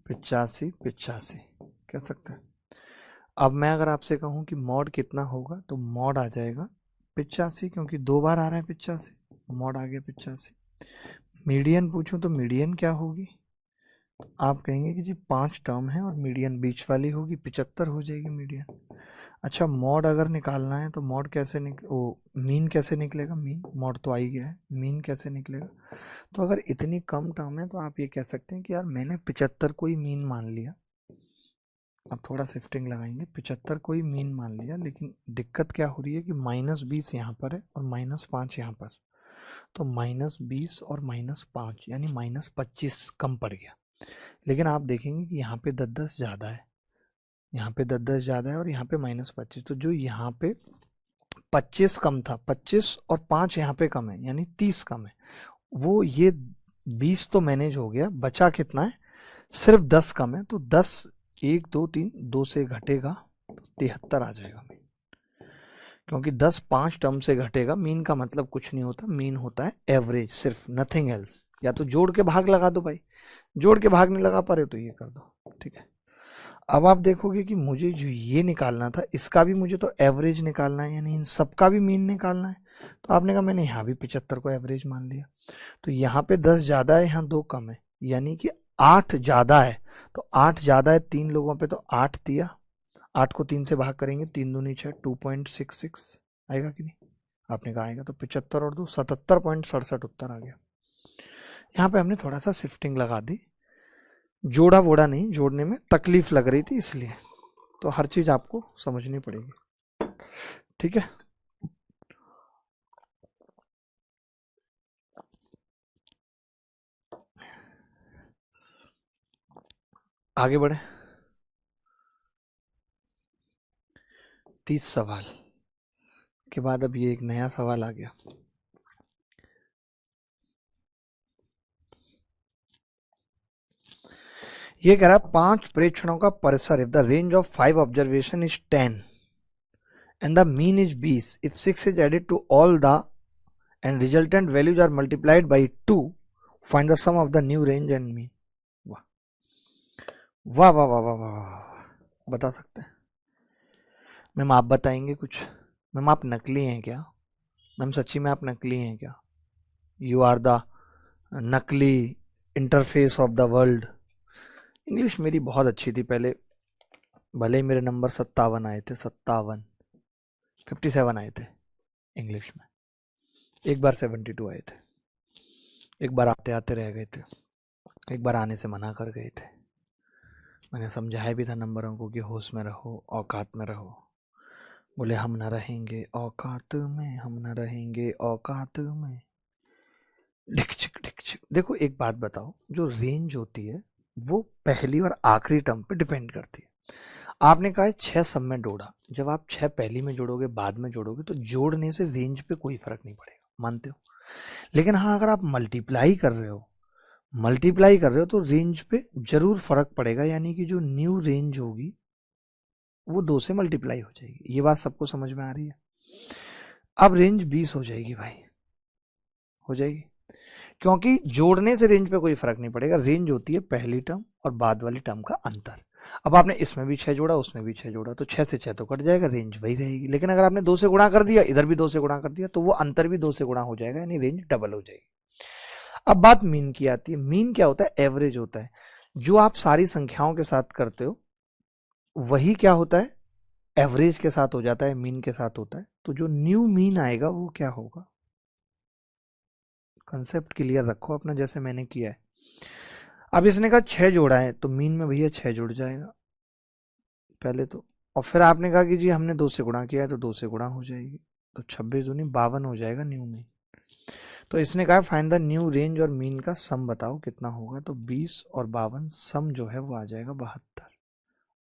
85, 85 कह सकते हैं। अब मैं अगर आपसे कहूँ कि मॉड कितना होगा, तो मॉड आ जाएगा 85, क्योंकि 2 बार आ रहा है 85, मॉड आ गया 85। मीडियन पूछूं तो मीडियन क्या होगी? तो आप कहेंगे कि जी 5 टर्म है और मीडियन बीच वाली होगी, 75 हो जाएगी मीडियन। अच्छा, मॉड अगर निकालना है तो मॉड कैसे मीन कैसे निकलेगा? मीन, मॉड तो आ ही गया है, मीन कैसे निकलेगा? तो अगर इतनी कम टर्म है तो आप ये कह सकते हैं कि यार मैंने 75 को ही मीन मान लिया। अब थोड़ा शिफ्टिंग लगाएंगे, 75 को ही मीन मान लिया, लेकिन दिक्कत क्या हो रही है कि -20 यहाँ पर है और -5 यहाँ पर। तो -20 और -5 यानी -25 कम पड़ गया। लेकिन आप देखेंगे कि यहाँ पे 10-10 ज़्यादा है, यहाँ पे 10-10 ज़्यादा है और यहाँ पे -25। तो जो यहाँ पे 25 कम था, 25 और 5 यहाँ पे कम है, यानी 30 कम है। वो ये 20 तो मैनेज हो गया, बचा कितना है? सिर्फ 10 कम है। तो 10, 1 2 3, 2 से घटेगा तो 73 आ जाएगा मीन। क्योंकि 10 5 टर्म से घटेगा, मीन का मतलब कुछ नहीं होता, मीन होता है एवरेज, सिर्फ, नथिंग एल्स। या तो जोड़ के भाग लगा दो भाई, जोड़ के भाग नहीं लगा पा रहे तो ये कर दो, ठीक है। अब आप देखोगे कि मुझे जो ये निकालना था, इसका भी मुझे तो एवरेज निकालना है, यानी इन सबका भी मीन निकालना है। तो आपने कहा मैंने यहाँ भी 75 को एवरेज मान लिया। तो यहाँ पे 10 ज़्यादा है, यहाँ 2 कम है, यानी कि 8 ज़्यादा है। तो 8 ज़्यादा है 3 लोगों पे, तो 8 दिया, 8 को 3 से भाग करेंगे, 3 दूनी 6, 2.66 आएगा कि नहीं? आपने कहा आएगा। तो 75 और 2, 77.67 उत्तर आ गया। यहाँ पे हमने थोड़ा सा शिफ्टिंग लगा दी, जोड़ा वोड़ा नहीं, जोड़ने में तकलीफ लग रही थी इसलिए। तो हर चीज आपको समझनी पड़ेगी, ठीक है। आगे बढ़े। 30 सवाल के बाद अब ये एक नया सवाल आ गया। ये कह रहा है 5 प्रेक्षणों का परिसर, if the range of 5 observation is 10 and the mean is 20, if 6 is added to all the and resultant values are multiplied by 2, find the sum of the new range and mean। वाह वाह वाह वाह वाह वाह, बता सकते हैं? Ma'am आप बताएंगे कुछ? मैम आप नकली हैं क्या? मैम सच्ची में आप नकली हैं क्या? यू आर द नकली interface of the world. English मेरी बहुत अच्छी थी पहले, भले ही मेरे नंबर 57 आए थे, 57 आए थे इंग्लिश में, एक बार 72 आए थे, एक बार आते आते रह गए थे, एक बार आने से मना कर गए थे। मैंने समझाया भी था नंबरों को कि होश में रहो, औकात में रहो। बोले हम न रहेंगे औकात में, हम न रहेंगे औकात में, ढिकचिक ढिकचिक। देखो एक बात बताओ, जो रेंज होती है वो पहली और आखिरी टर्म पे डिपेंड करती है। आपने कहा है 6 सब में जोड़ा, जब आप 6 पहली में जोड़ोगे बाद में जोड़ोगे तो जोड़ने से रेंज पे कोई फर्क नहीं पड़ेगा, मानते हो? लेकिन हाँ, अगर आप मल्टीप्लाई कर रहे हो तो रेंज पे जरूर फर्क पड़ेगा, यानी कि जो न्यू रेंज होगी वो 2 से मल्टीप्लाई हो जाएगी। ये बात सबको समझ में आ रही है? अब रेंज 20 हो जाएगी भाई, हो जाएगी, क्योंकि जोड़ने से रेंज पे कोई फर्क नहीं पड़ेगा। रेंज होती है पहली टर्म और बाद वाली टर्म का अंतर। अब आपने इसमें भी 6 जोड़ा, उसमें भी 6 जोड़ा, तो 6 से 6 तो कट जाएगा, रेंज वही रहेगी। लेकिन अगर आपने 2 से गुणा कर दिया, इधर भी 2 से गुणा कर दिया, तो वो अंतर भी 2 से गुणा हो जाएगा, यानी रेंज डबल हो जाएगी। अब बात मीन की आती है। मीन क्या होता है? एवरेज होता है। जो आप सारी संख्याओं के साथ करते हो वही क्या होता है? एवरेज के साथ हो जाता है, मीन के साथ होता है। तो जो न्यू मीन आएगा वो क्या होगा? कंसेप्ट क्लियर रखो अपना, जैसे मैंने किया है। अब इसने कहा 6 जोड़ा है, तो मीन में भैया 6 जुड़ जाएगा पहले तो, और फिर आपने कहा कि जी हमने 2 से गुणा किया है तो 2 से गुणा हो जाएगी, तो 26 दूनी 52 हो जाएगा न्यू मीन। तो इसने कहा फाइंड द न्यू रेंज और मीन का सम बताओ कितना होगा, तो 20 और 52 सम जो है वो आ जाएगा 72।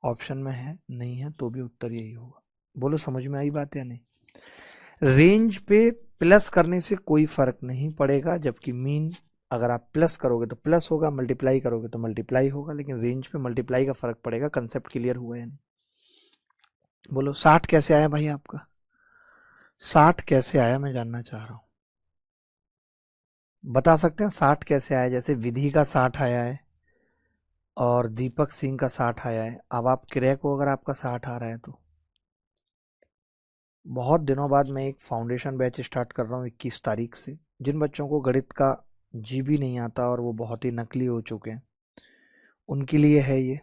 ऑप्शन में है, नहीं है तो भी उत्तर यही होगा। बोलो समझ में आई बात या नहीं? रेंज पे प्लस करने से कोई फर्क नहीं पड़ेगा, जबकि मीन अगर आप प्लस करोगे तो प्लस होगा, मल्टीप्लाई करोगे तो मल्टीप्लाई होगा, लेकिन रेंज पे मल्टीप्लाई का फर्क पड़ेगा। कंसेप्ट क्लियर हुआ है? बोलो 60 कैसे आया भाई आपका? 60 कैसे आया मैं जानना चाह रहा हूं, बता सकते हैं 60 कैसे आया? जैसे विधि का 60 आया है और दीपक सिंह का 60 आया है। अब आप क्रय को अगर आपका 60 आ रहा है तो बहुत दिनों बाद मैं एक फाउंडेशन बैच स्टार्ट कर रहा हूँ 21 तारीख से। जिन बच्चों को गणित का जी भी नहीं आता और वो बहुत ही नकली हो चुके हैं, उनके लिए है ये।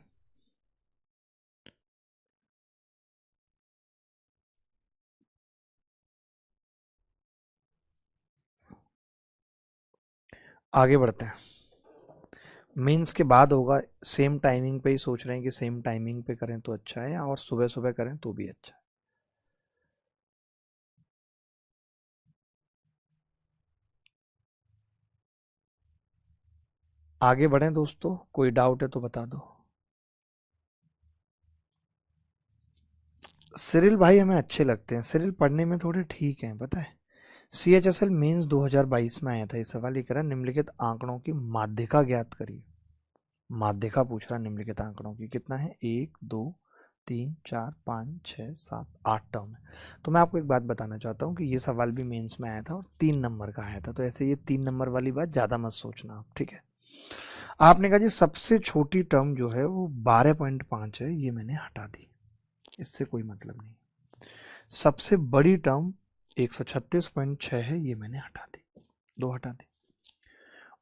आगे बढ़ते हैं, मेंस के बाद होगा। सेम टाइमिंग पे ही सोच रहे हैं कि सेम टाइमिंग पे करें तो अच्छा है, और सुबह सुबह करें तो भी अच्छा है। आगे बढ़ें दोस्तों, कोई डाउट है तो बता दो। सिरिल भाई हमें अच्छे लगते हैं, सिरिल पढ़ने में थोड़े ठीक हैं, पता है। CHSL मेंस 2022 में आया था ये सवाल। ये कह रहा निम्नलिखित आंकड़ों की माध्यिका ज्ञात करिए। माध्यिका पूछ रहा निम्नलिखित आंकड़ों की, कितना है? 1 2 3 4 5 6 7 8 टर्म है। तो मैं आपको एक बात बताना चाहता हूँ कि ये सवाल भी मेंस में आया था और 3 नंबर का आया था, तो ऐसे ये 3 नंबर वाली बात ज़्यादा मत सोचना आप, ठीक है। आपने कहा जी सबसे छोटी टर्म जो है वो 12.5 है, ये मैंने हटा दी, इससे कोई मतलब नहीं। सबसे बड़ी टर्म 136.6 है, ये मैंने हटा दी, 2 हटा दी।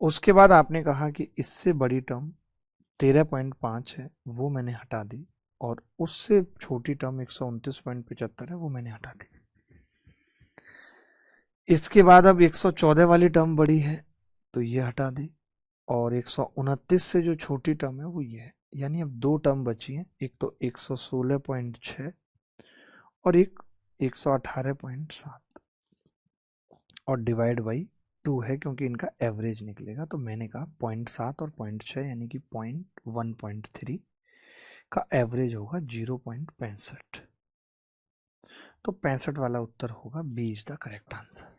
उसके बाद आपने कहा कि इससे बड़ी टर्म 13.5 है, वो मैंने हटा दी, और उससे छोटी टर्म 129.75 है, वो मैंने हटा दी। इसके बाद अब 114 वाली टर्म बड़ी है, तो ये हटा दी, और 129 से जो छोटी टर्म है वो ये है। यानी अब 2 टर्म बची हैं, एक तो 116.6 और एक 118.7, और डिवाइड बाई 2 है क्योंकि इनका एवरेज निकलेगा। तो मैंने कहा 0.7 और 0.6 यानी कि 0.1.3 का एवरेज होगा 0.65। तो 65 वाला उत्तर होगा, B is the correct answer.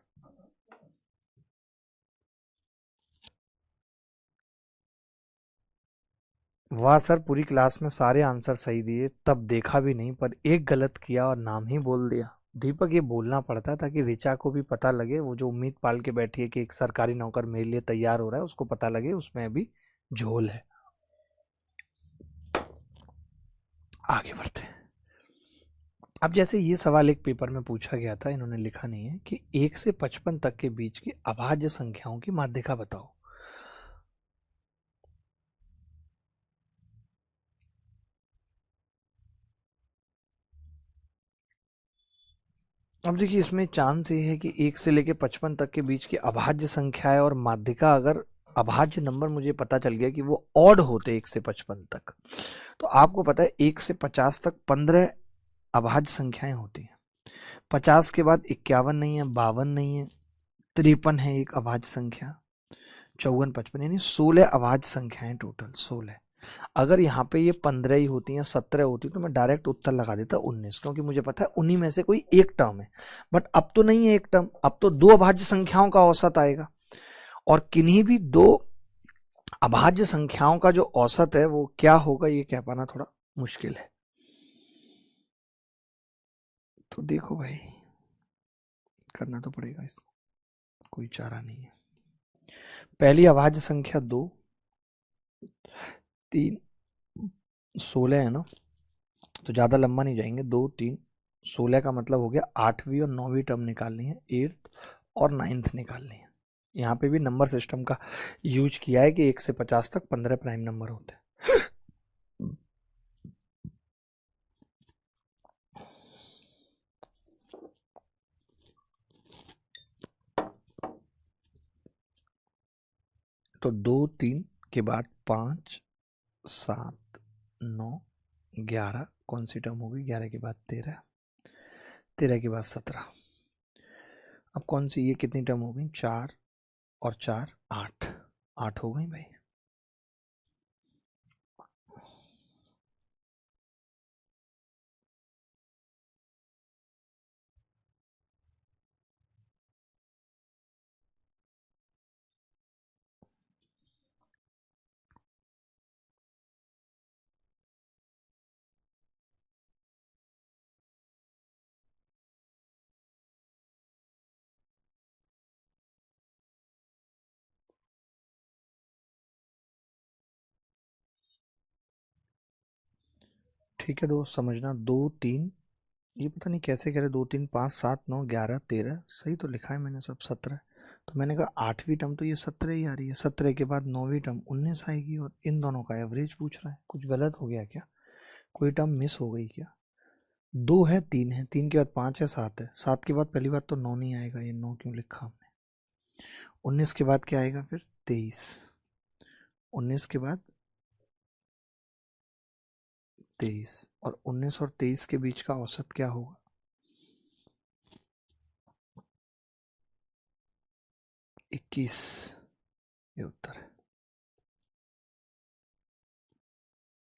वाह सर, पूरी क्लास में सारे आंसर सही दिए, तब देखा भी नहीं, पर एक गलत किया और नाम ही बोल दिया। दीपक ये बोलना पड़ता है ताकि ऋचा को भी पता लगे, वो जो उम्मीद पाल के बैठी है कि एक सरकारी नौकर मेरे लिए तैयार हो रहा है, उसको पता लगे उसमें अभी झोल है। आगे बढ़ते हैं। अब जैसे ये सवाल एक पेपर में पूछा गया था, इन्होंने लिखा नहीं है कि 1 से 55 तक के बीच की अभाज्य संख्याओं की माध्यिका बताओ। अब देखिए इसमें चांस ये है कि 1 से लेके 55 तक के बीच की अभाज्य संख्या है और माध्यिका, अगर अभाज्य नंबर मुझे पता चल गया कि वो ऑड होते 1 से 55 तक, तो आपको पता है 1 से 50 तक 15 अभाज्य संख्याएं होती हैं। 50 के बाद 51 नहीं है, 52 नहीं है, 53 है एक अभाज्य संख्या, 54, 55, यानी 16 अभाज्य संख्याएं टोटल 16। अगर यहाँ पे ये 15 ही होती हैं, 17 होती तो मैं डायरेक्ट उत्तर लगा देता 19, क्योंकि मुझे पता है उन्हीं में से कोई एक टर्म है। बट अब तो नहीं है एक टर्म, अब तो दो अभाज्य संख्याओं का औसत आएगा, और किन्हीं भी दो अभाज्य संख्याओं का जो औसत है वो क्या होगा ये कह पाना थोड़ा मुश्किल है। तो देखो भाई, करना तो पड़ेगा इसको, कोई चारा नहीं है। पहली अभाज्य संख्या 2, 3, 16 है ना, तो ज्यादा लंबा नहीं जाएंगे। 2, 3, 16 का मतलब हो गया 8वीं और 9वीं टर्म निकालनी है, 8th और 9th निकालनी है। यहाँ पे भी नंबर सिस्टम का यूज किया है कि 1 से 50 तक 15 प्राइम नंबर होते हैं। तो 2, 3 के बाद 5, 7, 9, 11, कौन सी टर्म होगी? 11 के बाद 13, 13 के बाद 17। अब कौन सी, ये कितनी टर्म हो गई? 4 और 4, 8, 8 हो गई भाई। ठीक है दोस्त, समझना। 2, 3, ये पता नहीं कैसे कह रहे, 2, 3, 5, 7, 9, 11, 13, सही तो लिखा है मैंने सब, 17। तो मैंने कहा 8वीं टर्म तो ये 17 ही आ रही है, 17 के बाद 9वीं टर्म 19 आएगी, और इन दोनों का एवरेज पूछ रहा है। कुछ गलत हो गया क्या? कोई टर्म मिस हो गई क्या? 2 है, 3 है, 3 के बाद 5 है, 7 है, 7 के बाद पहली बात तो 9 नहीं आएगा, ये 9 क्यों लिखा हमने? 19 के बाद क्या आएगा फिर? 23, 19 के बाद 23, और 19 और 23 के बीच का औसत क्या होगा? 21, ये उत्तर है।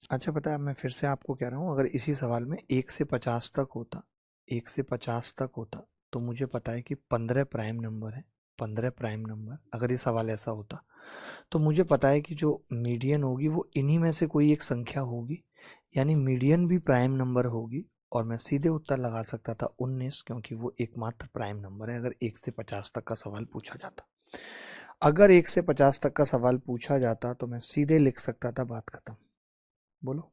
अच्छा, पता है, मैं फिर से आपको कह रहा हूँ, अगर इसी सवाल में 1 से 50 तक होता, 1 से 50 तक होता, तो मुझे पता है कि 15 प्राइम नंबर है, 15 प्राइम नंबर। अगर ये सवाल ऐसा होता तो मुझे पता है कि जो मीडियन होगी वो इन्हीं में से कोई एक संख्या होगी, यानी मीडियन भी प्राइम नंबर होगी, और मैं सीधे उत्तर लगा सकता था 19, क्योंकि वो एकमात्र प्राइम नंबर है अगर 1 से 50 तक का सवाल पूछा जाता। अगर 1 से 50 तक का सवाल पूछा जाता तो मैं सीधे लिख सकता था, बात खत्म। बोलो।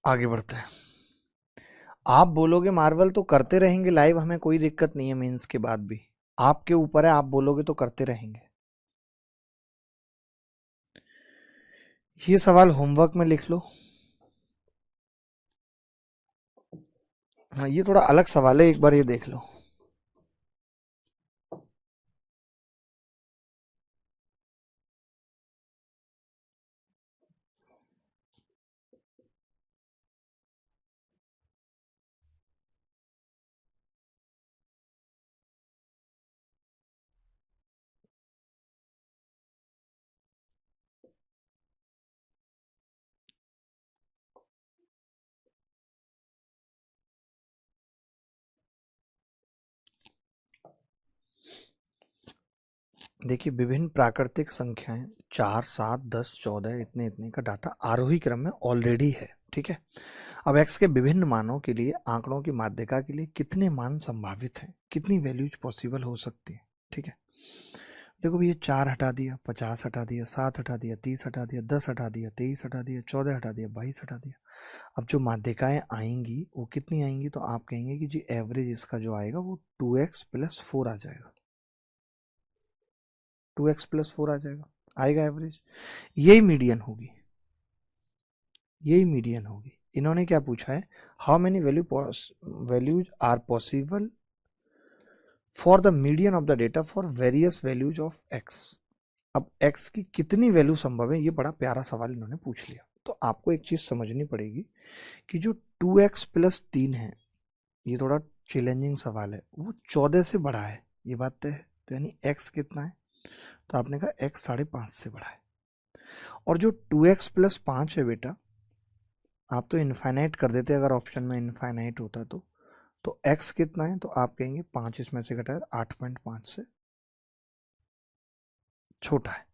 आगे बढ़ते हैं। आप बोलोगे मार्वल तो करते रहेंगे लाइव, हमें कोई दिक्कत नहीं है, मेंस के बाद भी आपके ऊपर है, आप बोलोगे तो करते रहेंगे। ये सवाल होमवर्क में लिख लो। हाँ, ये थोड़ा अलग सवाल है, एक बार ये देख लो। देखिए, विभिन्न प्राकृतिक संख्याएं 4, 7, 10, 14, इतने इतने का डाटा आरोही क्रम में ऑलरेडी है, ठीक है। अब x के विभिन्न मानों के लिए आंकड़ों की माध्यिका के लिए कितने मान संभावित हैं, कितनी वैल्यूज पॉसिबल हो सकती है, ठीक है। देखो भैया 4 हटा दिया, 50 हटा दिया, 7 हटा दिया, 30 हटा दिया, 10 हटा दिया, 23 हटा दिया, 14 हटा दिया, 22 हटा दिया। अब जो माध्यिकाएं आएंगी वो कितनी आएंगी, तो आप कहेंगे कि जी एवरेज इसका जो आएगा वो 2x प्लस 4 आ जाएगा, 2x प्लस 4 आ जाएगा, आएगा एवरेज। यही मीडियन होगी, यही मीडियन होगी। इन्होंने क्या पूछा है, how many values are possible for the median of the data for various values of x. अब x की कितनी वैल्यू संभव है, ये बड़ा प्यारा सवाल इन्होंने पूछ लिया। तो आपको एक चीज समझनी पड़ेगी कि जो 2x प्लस 3 है, ये थोड़ा चैलेंजिंग सवाल है, वो 14 से बड़ा है, ये बात तय है। तो यानी x कितना है, तो आपने कहा x 5.5 से बड़ा है। और जो 2x प्लस 5 है बेटा, आप तो इनफाइनाइट कर देते अगर ऑप्शन में इनफाइनाइट होता तो x कितना है, तो आप कहेंगे 5 इसमें से घटाए 8.5 से छोटा है।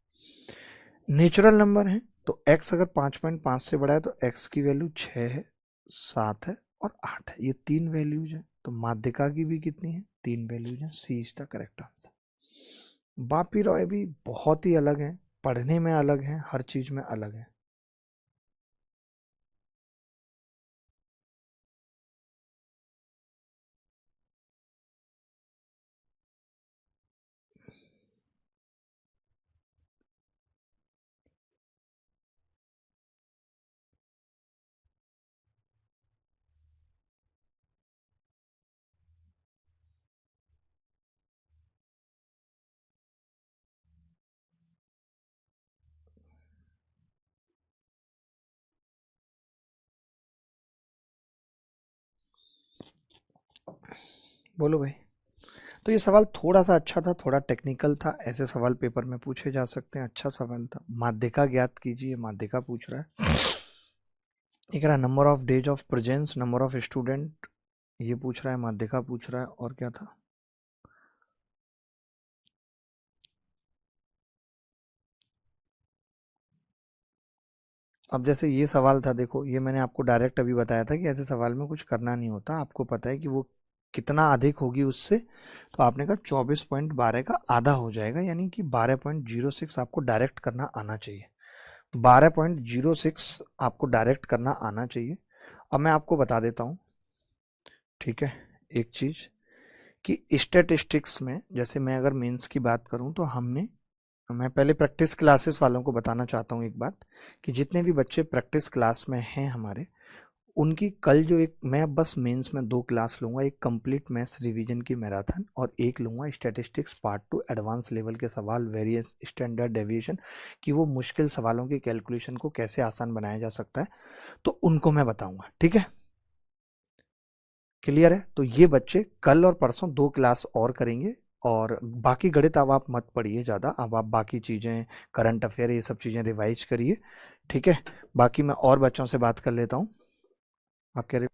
नेचुरल नंबर है तो x अगर 5.5 से बड़ा है तो x की वैल्यू 6 है, 7 है और 8 है, ये 3 वैल्यूज है। तो माध्यिका की भी कितनी है, 3 वैल्यूज है। C is the correct answer. Bapi Roy भी बहुत ही अलग है, पढ़ने में अलग है, हर चीज में अलग है। बोलो भाई। तो ये सवाल थोड़ा सा अच्छा था, थोड़ा टेक्निकल था, ऐसे सवाल पेपर में पूछे जा सकते हैं, अच्छा सवाल था। माध्यिका ज्ञात कीजिए, माध्यिका पूछ रहा है। ये कह रहा है number of days of presence, number of student, ये पूछ रहा है, माध्यिका पूछ रहा है, और क्या था, अब जैसे ये सवाल था, देखो ये मैंने आपको डायरेक्ट अभी बताया था कि ऐसे सवाल में कुछ करना नहीं होता, आपको पता है कि वो कितना अधिक होगी उससे, तो आपने कहा 24.12 का आधा हो जाएगा, यानी कि 12.06 आपको डायरेक्ट करना आना चाहिए, 12.06 आपको डायरेक्ट करना आना चाहिए। अब मैं आपको बता देता हूँ, ठीक है, एक चीज कि स्टैटिस्टिक्स में, जैसे मैं अगर मेंस की बात करूं तो हमने, मैं पहले प्रैक्टिस क्लासेस वालों को बताना चाहता हूँ एक बात, कि जितने भी बच्चे प्रैक्टिस क्लास में हैं हमारे, उनकी कल जो एक, मैं अब बस मेंस में 2 क्लास लूंगा, एक कंप्लीट मैथ्स रिवीजन की मैराथन और एक लूंगा स्टैटिस्टिक्स पार्ट 2 एडवांस लेवल के सवाल, वेरिएंस, स्टैंडर्ड डेविएशन, कि वो मुश्किल सवालों की कैलकुलेशन को कैसे आसान बनाया जा सकता है, तो उनको मैं बताऊंगा, ठीक है, क्लियर है। तो ये बच्चे कल और परसों 2 क्लास और करेंगे, और बाकी गणित अब आप मत पढ़िए ज़्यादा, अब आप बाकी चीज़ें, करंट अफेयर, ये सब चीज़ें रिवाइज करिए, ठीक है। बाकी मैं और बच्चों से बात कर लेता हूँ, आप कह रहे